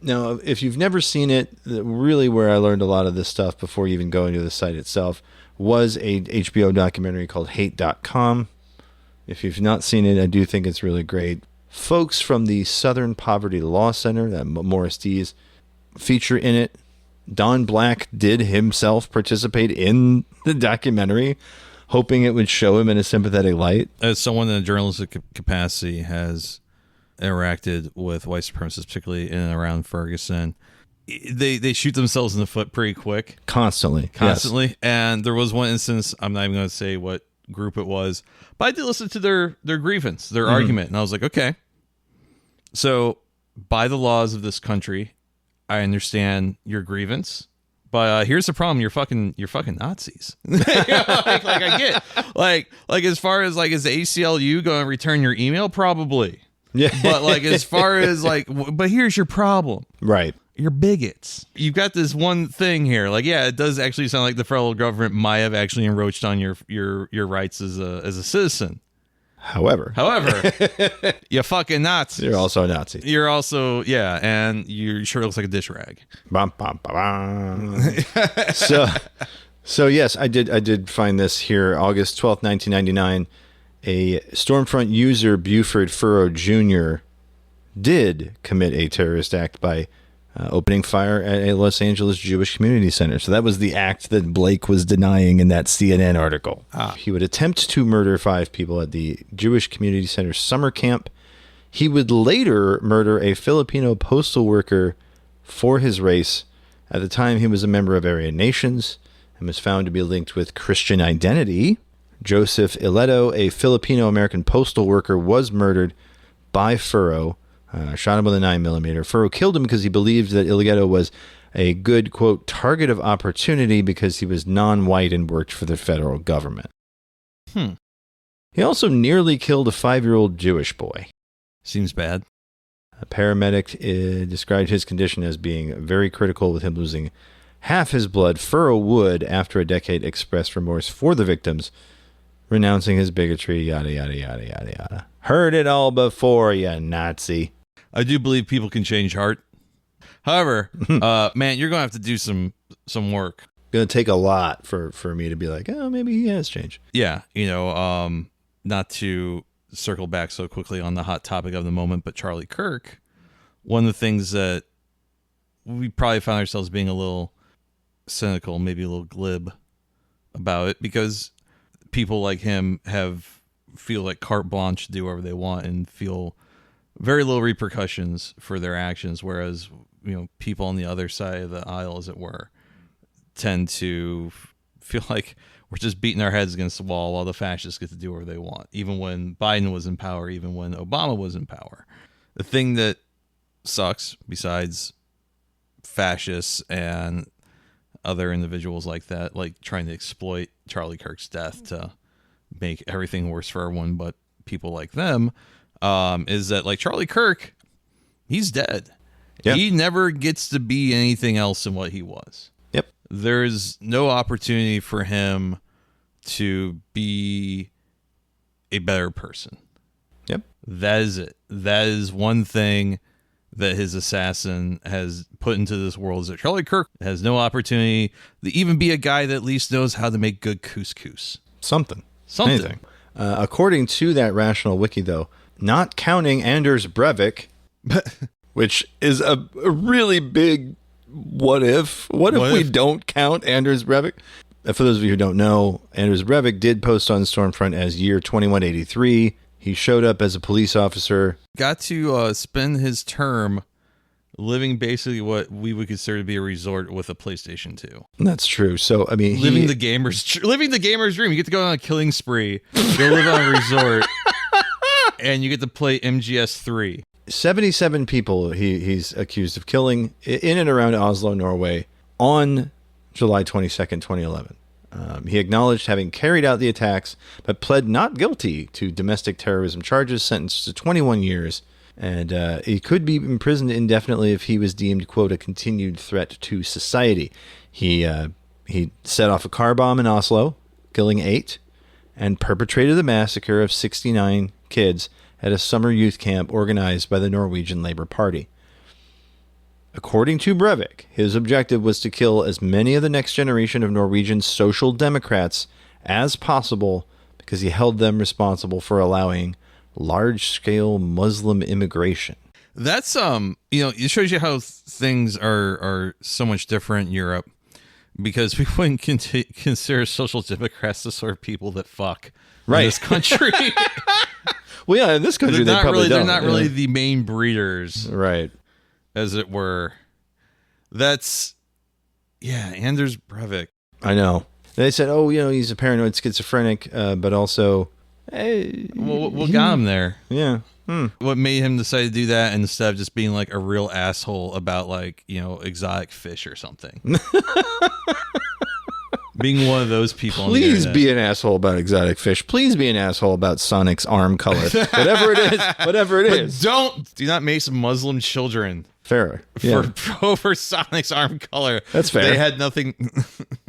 Now, if you've never seen it, really where I learned a lot of this stuff before even going to the site itself was a HBO documentary called Hate.com. If you've not seen it, I do think it's really great. Folks from the Southern Poverty Law Center, that Morris D's, feature in it. Don Black did himself participate in the documentary, hoping it would show him in a sympathetic light. As someone in a journalistic capacity has interacted with white supremacists, particularly in and around Ferguson, they shoot themselves in the foot pretty quick. Constantly. Yes. And there was one instance, I'm not even going to say what group it was, but I did listen to their grievance, their argument, and I was like, okay, so by the laws of this country, I understand your grievance, but here's the problem: you're fucking Nazis. I get like as far as is the ACLU going to return your email? Probably, yeah. But as far as but here's your problem, right? You're bigots. You've got this one thing here. It does actually sound like the federal government might have actually encroached on your rights as a citizen. However, you fucking Nazis. You're also a Nazi. You're also, yeah, and your shirt looks like a dish rag. Bum, bum, bum, bum. So yes, I did find this here, August 12th, 1999. A Stormfront user, Buford Furrow Jr., did commit a terrorist act by opening fire at a Los Angeles Jewish community center. So that was the act that Blake was denying in that CNN article. He would attempt to murder 5 people at the Jewish community center summer camp. He would later murder a Filipino postal worker for his race. At the time, he was a member of Aryan Nations and was found to be linked with Christian identity. Joseph Ileto, a Filipino-American postal worker, was murdered by Furrow, shot him with a 9mm. Furrow killed him because he believed that Ileto was a good, quote, target of opportunity because he was non-white and worked for the federal government. He also nearly killed a 5-year-old Jewish boy. Seems bad. A paramedic described his condition as being very critical, with him losing half his blood. Furrow would, after a decade, express remorse for the victims, renouncing his bigotry, yada, yada, yada, yada, yada. Heard it all before, you Nazi. I do believe people can change heart. However, man, you're going to have to do some work. Going to take a lot for me to be like, oh, maybe he has changed. Yeah, not to circle back so quickly on the hot topic of the moment, but Charlie Kirk, one of the things that we probably found ourselves being a little cynical, maybe a little glib about it, because people like him feel like carte blanche to do whatever they want and feel very little repercussions for their actions, whereas people on the other side of the aisle, as it were, tend to feel like we're just beating our heads against the wall while the fascists get to do whatever they want, even when Biden was in power, even when Obama was in power. The thing that sucks, besides fascists and other individuals like that, like trying to exploit Charlie Kirk's death to make everything worse for everyone but people like them, is that, like, Charlie Kirk, he's dead. Yeah. He never gets to be anything else than what he was. Yep. There's no opportunity for him to be a better person. Yep. That is it. That is one thing that his assassin has put into this world, is that Charlie Kirk has no opportunity to even be a guy that at least knows how to make good couscous. Something. Anything. According to that Rational Wiki, though, not counting Anders Breivik, which is a really big what if. What if we don't count Anders Breivik? For those of you who don't know, Anders Breivik did post on Stormfront as year 2183. He showed up as a police officer. Got to spend his term living basically what we would consider to be a resort with a PlayStation 2. That's true. So, I mean, living the gamer's dream. You get to go on a killing spree, go live on a resort, and you get to play MGS3. 77 people he's accused of killing in and around Oslo, Norway, on July 22nd, 2011. He acknowledged having carried out the attacks, but pled not guilty to domestic terrorism charges, sentenced to 21 years. And he could be imprisoned indefinitely if he was deemed, quote, a continued threat to society. He set off a car bomb in Oslo, killing 8, and perpetrated the massacre of 69 kids at a summer youth camp organized by the Norwegian Labour Party. According to Breivik, his objective was to kill as many of the next generation of Norwegian social democrats as possible because he held them responsible for allowing large-scale Muslim immigration. That's it shows you how things are so much different in Europe, because we wouldn't consider social democrats the sort of people that fuck in this country. Well, yeah, in this country they're not really the main breeders, right? As it were. That's Anders Breivik. I know. They said, he's a paranoid schizophrenic, but also, what got him there? Yeah. What made him decide to do that instead of just being like a real asshole about, like, exotic fish or something? Being one of those people. Please be an asshole about exotic fish. Please be an asshole about Sonic's arm color. Whatever it is. Do not make some Muslim children. Fair. Yeah. For Sonic's arm color. That's fair. They had nothing.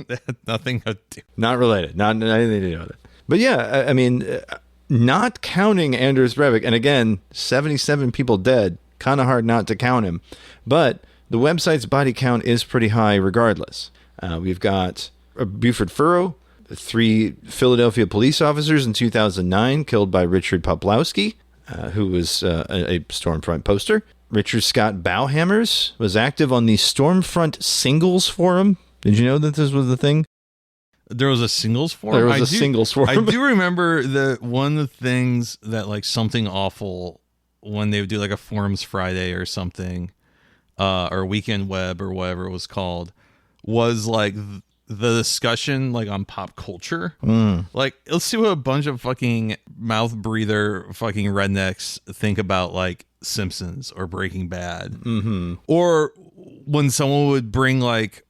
They had nothing to do. Not related. Not anything to do with it. But yeah, I mean, not counting Anders Breivik, and again, 77 people dead. Kind of hard not to count him. But the website's body count is pretty high regardless. We've got Buford Furrow, 3 Philadelphia police officers in 2009 killed by Richard Poplowski, who was a Stormfront poster. Richard Scott Bauhammers was active on the Stormfront Singles Forum. Did you know that this was the thing? There was a singles forum? There was a singles forum. I do remember that one of the things that, like, Something Awful, when they would do like a Forums Friday or something, or Weekend Web or whatever it was called, was like the discussion like on pop culture. Like, let's see what a bunch of fucking mouth breather fucking rednecks think about like Simpsons or Breaking Bad. Or when someone would bring like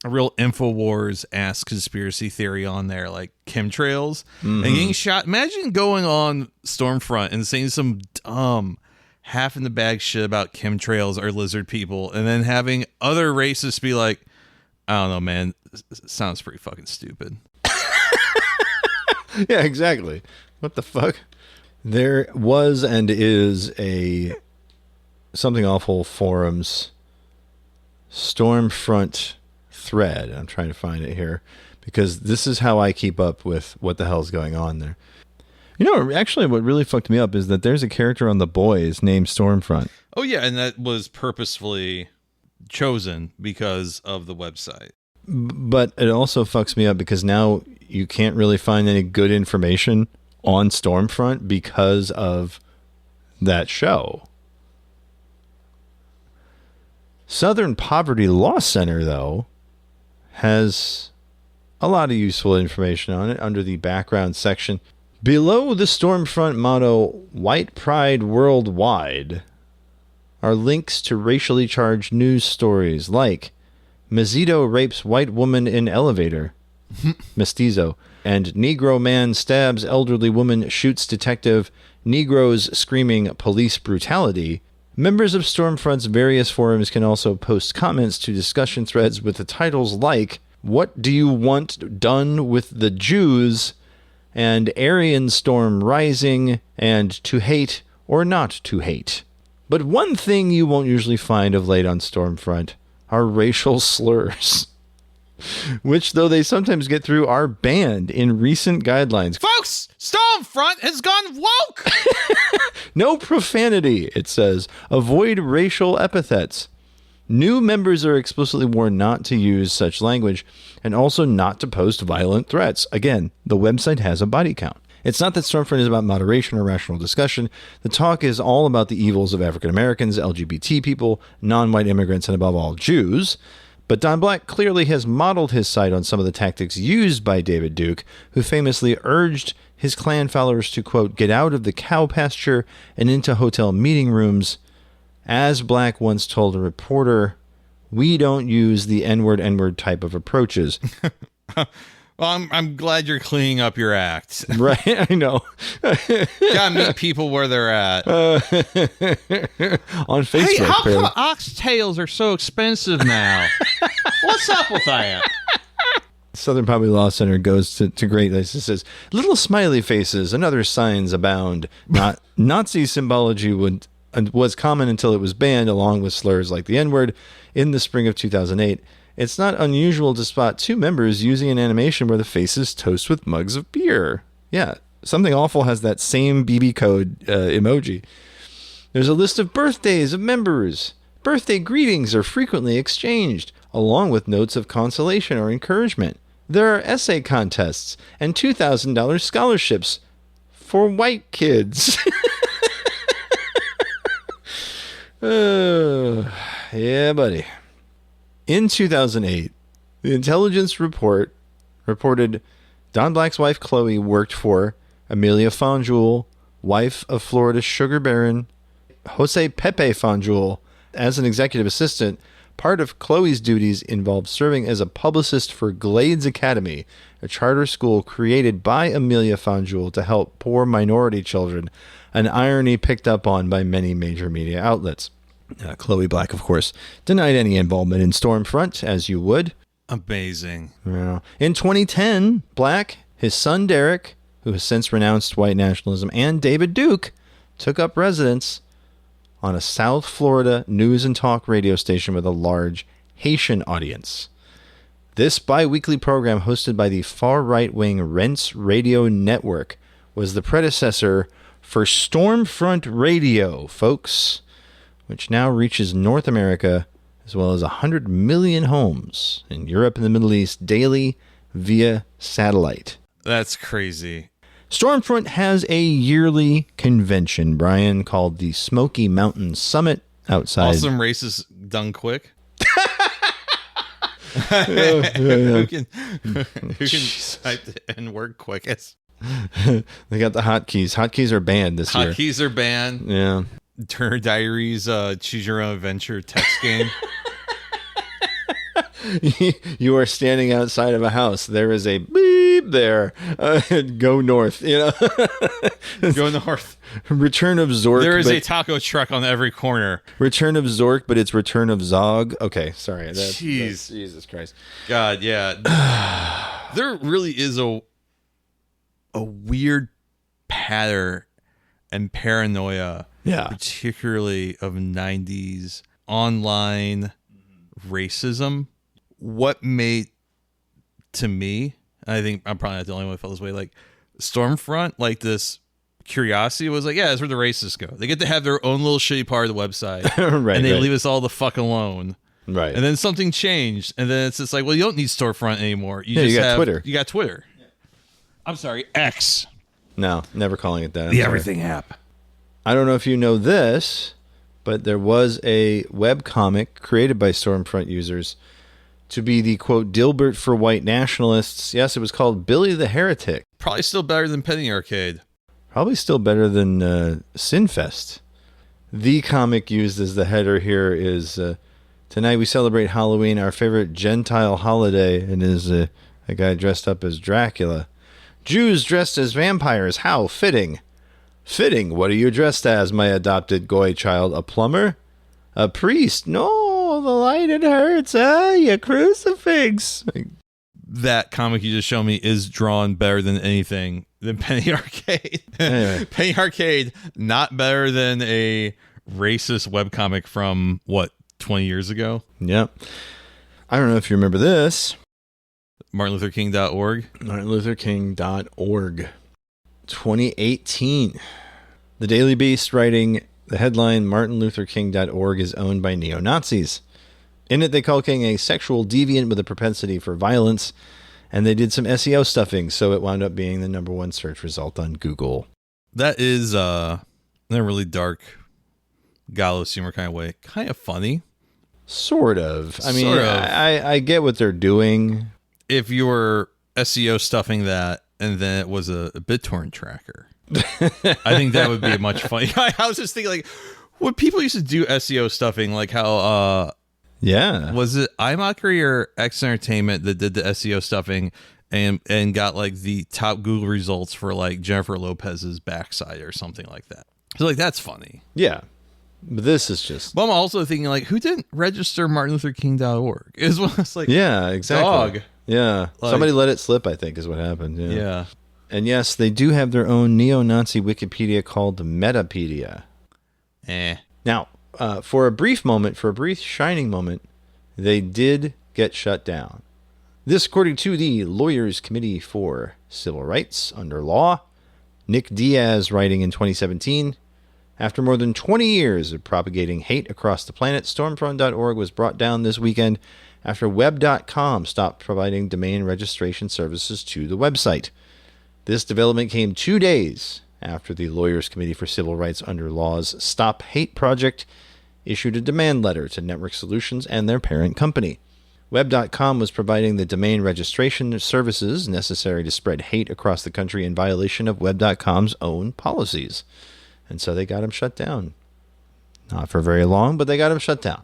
a real InfoWars-ass conspiracy theory on there, like chemtrails and getting shot. Imagine going on Stormfront and saying some dumb half in the bag shit about chemtrails or lizard people, and then having other racists be like, I don't know, man, sounds pretty fucking stupid. Yeah, exactly. What the fuck? There was and is a Something Awful Forums Stormfront thread. I'm trying to find it here because this is how I keep up with what the hell's going on there. You know, actually what really fucked me up is that there's a character on The Boys named Stormfront. Oh yeah, and that was purposefully chosen because of the website. But it also fucks me up because now you can't really find any good information on Stormfront because of that show. Southern Poverty Law Center, though, has a lot of useful information on it under the background section. Below the Stormfront motto, White Pride Worldwide, are links to racially charged news stories like Mezito rapes white woman in elevator, Mestizo, and Negro man stabs elderly woman, shoots detective, Negroes screaming police brutality. Members of Stormfront's various forums can also post comments to discussion threads with the titles like, What Do You Want Done with the Jews? And Aryan Storm Rising, and To Hate or Not to Hate. But one thing you won't usually find of late on Stormfront are racial slurs, which, though they sometimes get through, are banned in recent guidelines. Folks, Stormfront has gone woke! No profanity, it says. Avoid racial epithets. New members are explicitly warned not to use such language and also not to post violent threats. Again, the website has a body count. It's not that Stormfront is about moderation or rational discussion. The talk is all about the evils of African Americans, LGBT people, non-white immigrants, and above all, Jews. But Don Black clearly has modeled his site on some of the tactics used by David Duke, who famously urged his Klan followers to, quote, get out of the cow pasture and into hotel meeting rooms. As Black once told a reporter, we don't use the N-word type of approaches. Well, I'm glad you're cleaning up your act. Right, I know. Gotta meet people where they're at. On Facebook. Hey, how come oxtails are so expensive now? What's up with that? Southern Poverty Law Center goes to great lengths. It says, little smiley faces and other signs abound. Not Nazi symbology was common until it was banned, along with slurs like the N-word in the spring of 2008. It's not unusual to spot two members using an animation where the faces toast with mugs of beer. Yeah, Something Awful has that same BB code emoji. There's a list of birthdays of members. Birthday greetings are frequently exchanged, along with notes of consolation or encouragement. There are essay contests and $2,000 scholarships for white kids. Yeah, buddy. In 2008, the intelligence report reported Don Black's wife Chloe worked for Amelia Fanjul, wife of Florida sugar baron Jose Pepe Fanjul, as an executive assistant. Part of Chloe's duties involved serving as a publicist for Glades Academy, a charter school created by Amelia Fanjul to help poor minority children, an irony picked up on by many major media outlets. Chloe Black, of course, denied any involvement in Stormfront, as you would. Amazing. Yeah. In 2010, Black, his son Derek, who has since renounced white nationalism, and David Duke took up residence on a South Florida news and talk radio station with a large Haitian audience. This bi-weekly program, hosted by the far right-wing Rents Radio Network, was the predecessor for Stormfront Radio, folks, which now reaches North America as well as 100 million homes in Europe and the Middle East daily via satellite. That's crazy. Stormfront has a yearly convention, Brian, called the Smoky Mountain Summit outside. Awesome races done quick. Who can type and word quickest? They got the hotkeys. Hotkeys are banned this year. Hotkeys are banned. Yeah. Turner Diaries, choose your own adventure text game. You are standing outside of a house. There is a beep there. Go north. Go north. Return of Zork. There is a taco truck on every corner. Return of Zork, but it's Return of Zog. Okay, sorry. That's Jesus Christ. God, yeah. There really is a weird pattern and paranoia, particularly of 90s online racism. What made, to me, I think I'm probably not the only one who felt this way, like Stormfront, like this curiosity was like, yeah, that's where the racists go. They get to have their own little shitty part of the website. Right, and they leave us all the fuck alone. Right. And then something changed. And then it's just like, well, you don't need Storefront anymore. You got Twitter. You got Twitter. Yeah. I'm sorry, X. No, never calling it that. The Everything app. I don't know if you know this, but there was a webcomic created by Stormfront users to be the, quote, Dilbert for white nationalists. Yes, it was called Billy the Heretic. Probably still better than Penny Arcade. Probably still better than Sinfest. The comic used as the header here is, tonight we celebrate Halloween, our favorite Gentile holiday, and is a guy dressed up as Dracula. Jews dressed as vampires, how fitting. Fitting, what are you dressed as, my adopted Goy child? A plumber? A priest? No, the light, it hurts. You crucifix. That comic you just showed me is drawn better than anything than Penny Arcade. Anyway. Penny Arcade, not better than a racist webcomic from, 20 years ago? Yep. I don't know if you remember this. MartinLutherKing.org. MartinLutherKing.org. 2018. The Daily Beast writing the headline, MartinLutherKing.org is owned by neo-Nazis. In it, they call King a sexual deviant with a propensity for violence, and they did some SEO stuffing, so it wound up being the #1 search result on Google. That is, in a really dark, gallows humor kind of way, kind of funny. Sort of. I mean, I get what they're doing. If you were SEO stuffing that, and then it was a BitTorrent tracker, I think that would be much funny. I was just thinking, like, when people used to do SEO stuffing, like how, was it iMockery or X Entertainment that did the SEO stuffing and got like the top Google results for like Jennifer Lopez's backside or something like that? So like, that's funny. Yeah. But this is just... But I'm also thinking, like, who didn't register MartinLutherKing.org? Is what it's like. Yeah, exactly. Dog. Yeah. Like, somebody let it slip, I think, is what happened. Yeah. And yes, they do have their own neo-Nazi Wikipedia called Metapedia. Now, for a brief shining moment, they did get shut down. This according to the Lawyers Committee for Civil Rights under law. Nick Diaz writing in 2017, after more than 20 years of propagating hate across the planet, Stormfront.org was brought down this weekend after Web.com stopped providing domain registration services to the website. This development came 2 days after the Lawyers Committee for Civil Rights under Law's Stop Hate Project issued a demand letter to Network Solutions and their parent company. Web.com was providing the domain registration services necessary to spread hate across the country in violation of Web.com's own policies. And so they got him shut down. Not for very long, but they got him shut down.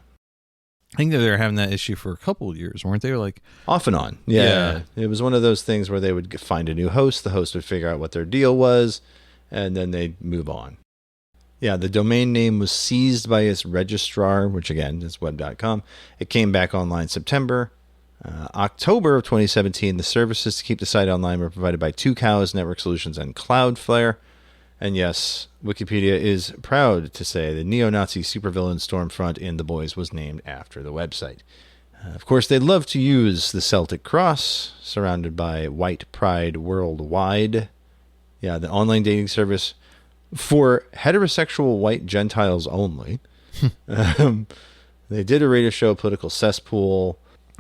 I think that they were having that issue for a couple of years, weren't they? Like, off and on. Yeah. It was one of those things where they would find a new host. The host would figure out what their deal was, and then they'd move on. Yeah, the domain name was seized by its registrar, which again is web.com. It came back online September. October of 2017, the services to keep the site online were provided by Two Cows, Network Solutions, and Cloudflare. And yes, Wikipedia is proud to say the neo-Nazi supervillain Stormfront in The Boys was named after the website. Of course, they love to use the Celtic cross, surrounded by white pride worldwide. Yeah, the online dating service for heterosexual white Gentiles only. They did a radio show, Political Cesspool,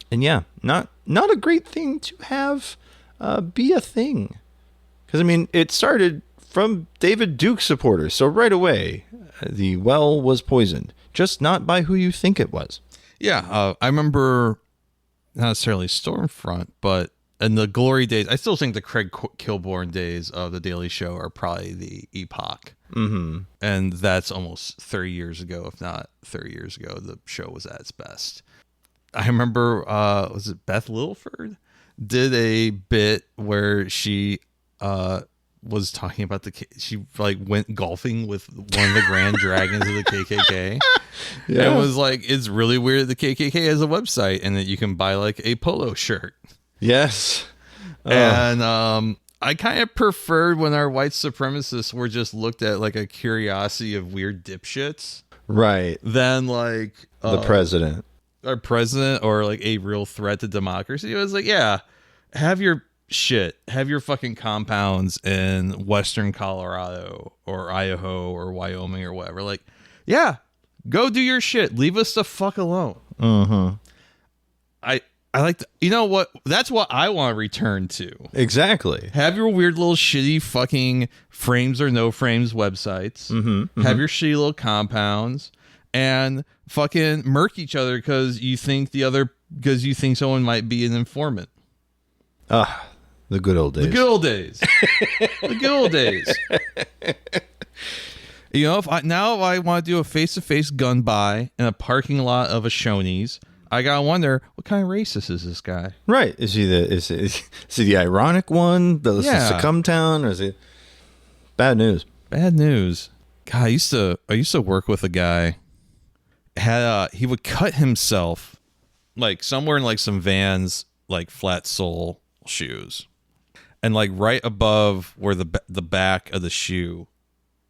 and yeah, not a great thing to have be a thing. Because, I mean, it started from David Duke supporters, so right away, the well was poisoned, just not by who you think it was. Yeah, I remember, not necessarily Stormfront, but in the glory days, I still think the Craig Kilborn days of The Daily Show are probably the epoch. Mm-hmm. And that's almost 30 years ago, if not 30 years ago, the show was at its best. I remember, was it Beth Littleford? Did a bit where she was talking about she like went golfing with one of the grand dragons of the KKK. Yeah. And it was like, it's really weird the KKK has a website and that you can buy like a polo shirt. Yes. And I kind of preferred when our white supremacists were just looked at like a curiosity of weird dipshits. Right. Than like the president. Our president or like a real threat to democracy. It was like, yeah, have your shit. Have your fucking compounds in Western Colorado or Idaho or Wyoming or whatever. Like, yeah, go do your shit. Leave us the fuck alone. Mm-hmm. I like to, you know what? That's what I want to return to. Exactly. Have your weird little shitty fucking frames or no frames websites. Mm-hmm. Have your shitty little compounds and fucking murk each other because you think someone might be an informant. Ah, the good old days. The good old days. The good old days. You know, if I want to do a face-to-face gun buy in a parking lot of a Shoney's, I gotta wonder what kind of racist is this guy? Right? Is he the ironic one that listens to Come Town, or is he bad news? Bad news. God, I used to work with a guy. He would cut himself like somewhere in like some Vans like flat sole shoes, and like right above where the back of the shoe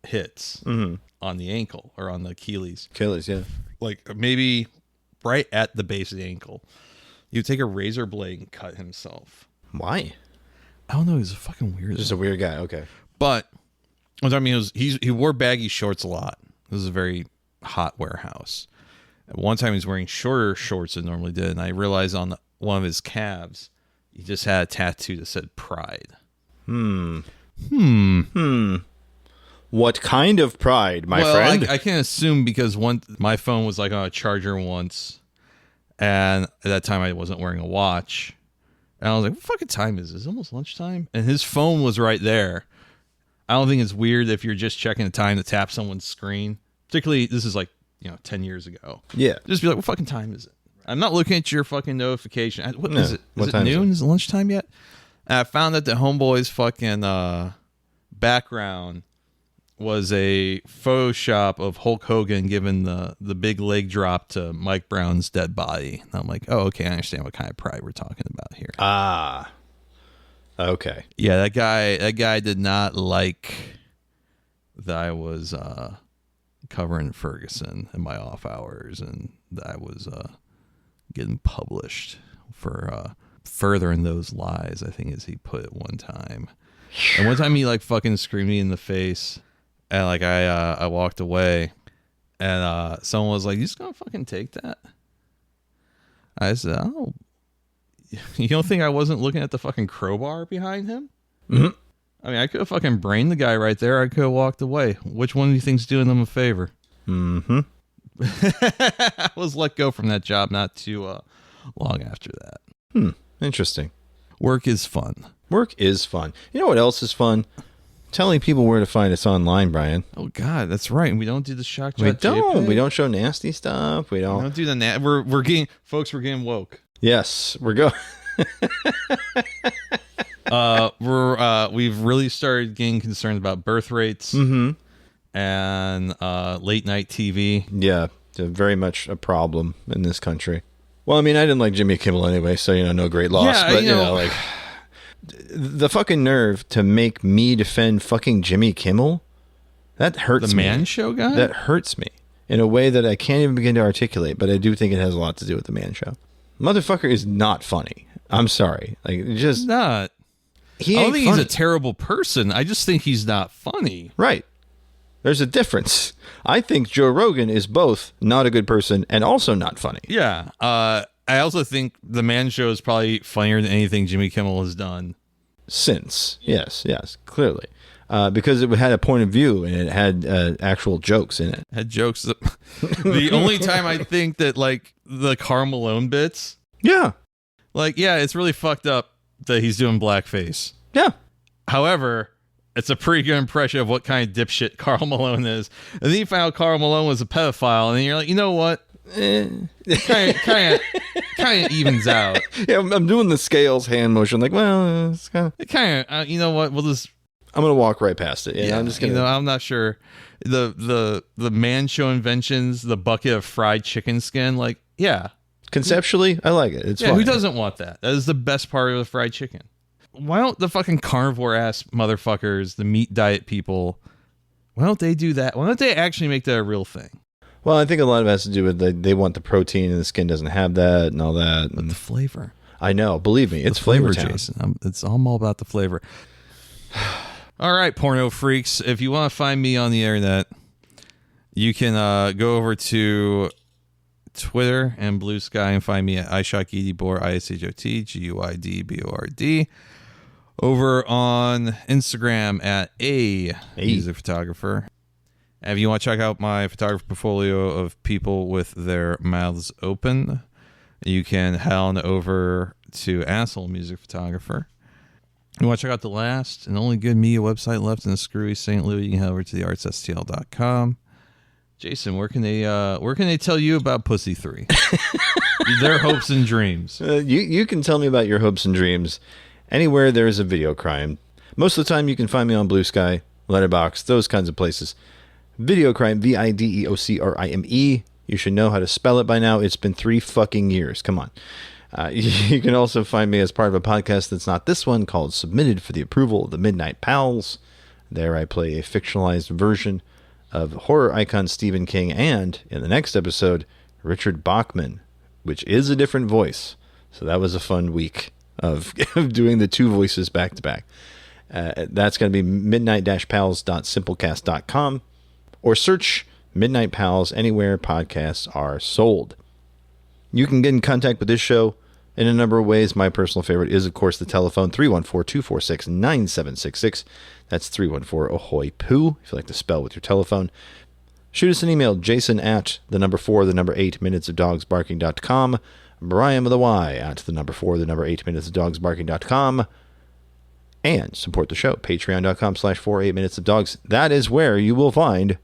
hits on the ankle or on the Achilles. Achilles, yeah. Like maybe right at the base of the ankle. He would take a razor blade and cut himself. Why? I don't know. He's a fucking weird. Just a weird guy. Okay. But I mean, he wore baggy shorts a lot. This is a very hot warehouse. At one time, he was wearing shorter shorts than normally did, and I realized on one of his calves, he just had a tattoo that said "Pride." What kind of pride, my friend? I can assume because my phone was like on a charger once, and at that time I wasn't wearing a watch, and I was like, "What fucking time is this? It's almost lunchtime." And his phone was right there. I don't think it's weird if you're just checking the time to tap someone's screen. Particularly, this is like 10 years ago. Yeah, just be like, "What fucking time is it?" I'm not looking at your fucking notification. What is it? Is it noon? Is it lunchtime yet? And I found that the homeboy's fucking background was a Photoshop of Hulk Hogan giving the big leg drop to Mike Brown's dead body. And I'm like, oh, okay, I understand what kind of pride we're talking about here. Ah, okay. Yeah, that guy did not like that I was covering Ferguson in my off hours, and that I was getting published for furthering those lies, I think as he put it one time. And one time he like fucking screamed me in the face. And like I walked away, and someone was like, "You just gonna fucking take that?" I said, "Oh, you don't think I wasn't looking at the fucking crowbar behind him?" Mm-hmm. I mean, I could have fucking brained the guy right there. I could have walked away. Which one do you think's doing them a favor? Mm-hmm. I was let go from that job not too long after that. Interesting. Work is fun. Work is fun. You know what else is fun? Telling people where to find us online, Brian. Oh God, that's right. And we don't do the shock jock. We don't. JPEG. We don't show nasty stuff. We don't do the we're getting woke. Yes, we're going. We've really started getting concerned about birth rates and late night TV. Yeah, it's very much a problem in this country. Well, I mean, I didn't like Jimmy Kimmel anyway, so no great loss. Yeah, but like the fucking nerve to make me defend fucking Jimmy Kimmel, that hurts me. The Man Show guy? That hurts me in a way that I can't even begin to articulate, but I do think it has a lot to do with the Man Show. Motherfucker is not funny. I'm sorry. Like, just not. He I don't ain't think funny. he's a terrible person. I just think he's not funny. Right. There's a difference. I think Joe Rogan is both not a good person and also not funny. Yeah. I also think the Man Show is probably funnier than anything Jimmy Kimmel has done. Since. Yes, clearly. Because it had a point of view and it had actual jokes in it. Had jokes. The only time I think that, like, the Karl Malone bits. Yeah. Like, yeah, it's really fucked up that he's doing blackface. Yeah. However, it's a pretty good impression of what kind of dipshit Karl Malone is. And then you find out Karl Malone was a pedophile, and then you're like, you know what? Kind of evens out. Yeah, I'm doing the scales hand motion, like, well, it's kind of. It kind of, you know what? We'll just. I'm gonna walk right past it. Yeah, I'm just gonna. You know, I'm not sure. The Man Show inventions, the bucket of fried chicken skin, like, yeah. Conceptually, I like it. It's yeah. fine. Who doesn't want that? That is the best part of the fried chicken. Why don't the fucking carnivore ass motherfuckers, the meat diet people, why don't they do that? Why don't they actually make that a real thing? Well, I think a lot of it has to do with they want the protein and the skin doesn't have that and all that. But the flavor. I know. Believe me, it's flavor town. Jason. It's all about the flavor. All right, porno freaks. If you want to find me on the internet, you can go over to Twitter and Blue Sky and find me at iShotGuidibord, ISHOTGUIDBORD. Over on Instagram at music photographer. And if you want to check out my photography portfolio of people with their mouths open, you can head on over to Asshole Music Photographer. You want to check out the last and only good media website left in the screwy St. Louis, you can head over to theartsstl.com. Jason, where can they tell you about Pussy 3? Their hopes and dreams. You can tell me about your hopes and dreams anywhere there is a video crime. Most of the time you can find me on Blue Sky, Letterboxd, those kinds of places. Video crime, VIDEOCRIME. You should know how to spell it by now. It's been 3 fucking years. Come on. You can also find me as part of a podcast that's not this one called Submitted for the Approval of the Midnight Pals. There I play a fictionalized version of horror icon Stephen King and, in the next episode, Richard Bachman, which is a different voice. So that was a fun week of doing the 2 voices back to back. That's going to be midnight-pals.simplecast.com or search Midnight Pals anywhere podcasts are sold. You can get in contact with this show in a number of ways. My personal favorite is, of course, the telephone, 314-246-9766. That's 314-AHOY POO, if you like to spell with your telephone. Shoot us an email, Jason at 4 8 minutesofdogsbarking.com, Brian with a Y at 4 8 minutesofdogsbarking.com, and support the show, patreon.com/48 minutes of dogs. That is where you will find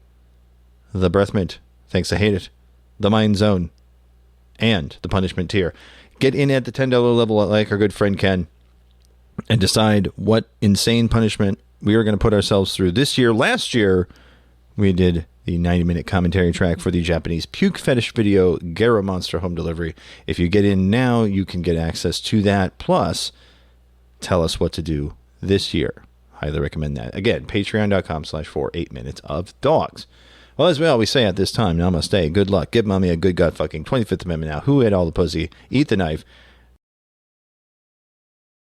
the breath mint, thanks I hate it, the mind zone, and the punishment tier. Get in at the $10 level like our good friend Ken and decide what insane punishment we are going to put ourselves through this year. Last year, we did the 90-minute commentary track for the Japanese puke fetish video, Garo Monster Home Delivery. If you get in now, you can get access to that. Plus, tell us what to do this year. Highly recommend that. Again, patreon.com/4 8 minutes of dogs. Well, as we always say at this time, namaste, good luck, give mommy a good gut fucking 25th Amendment now. Who ate all the pussy? Eat the knife.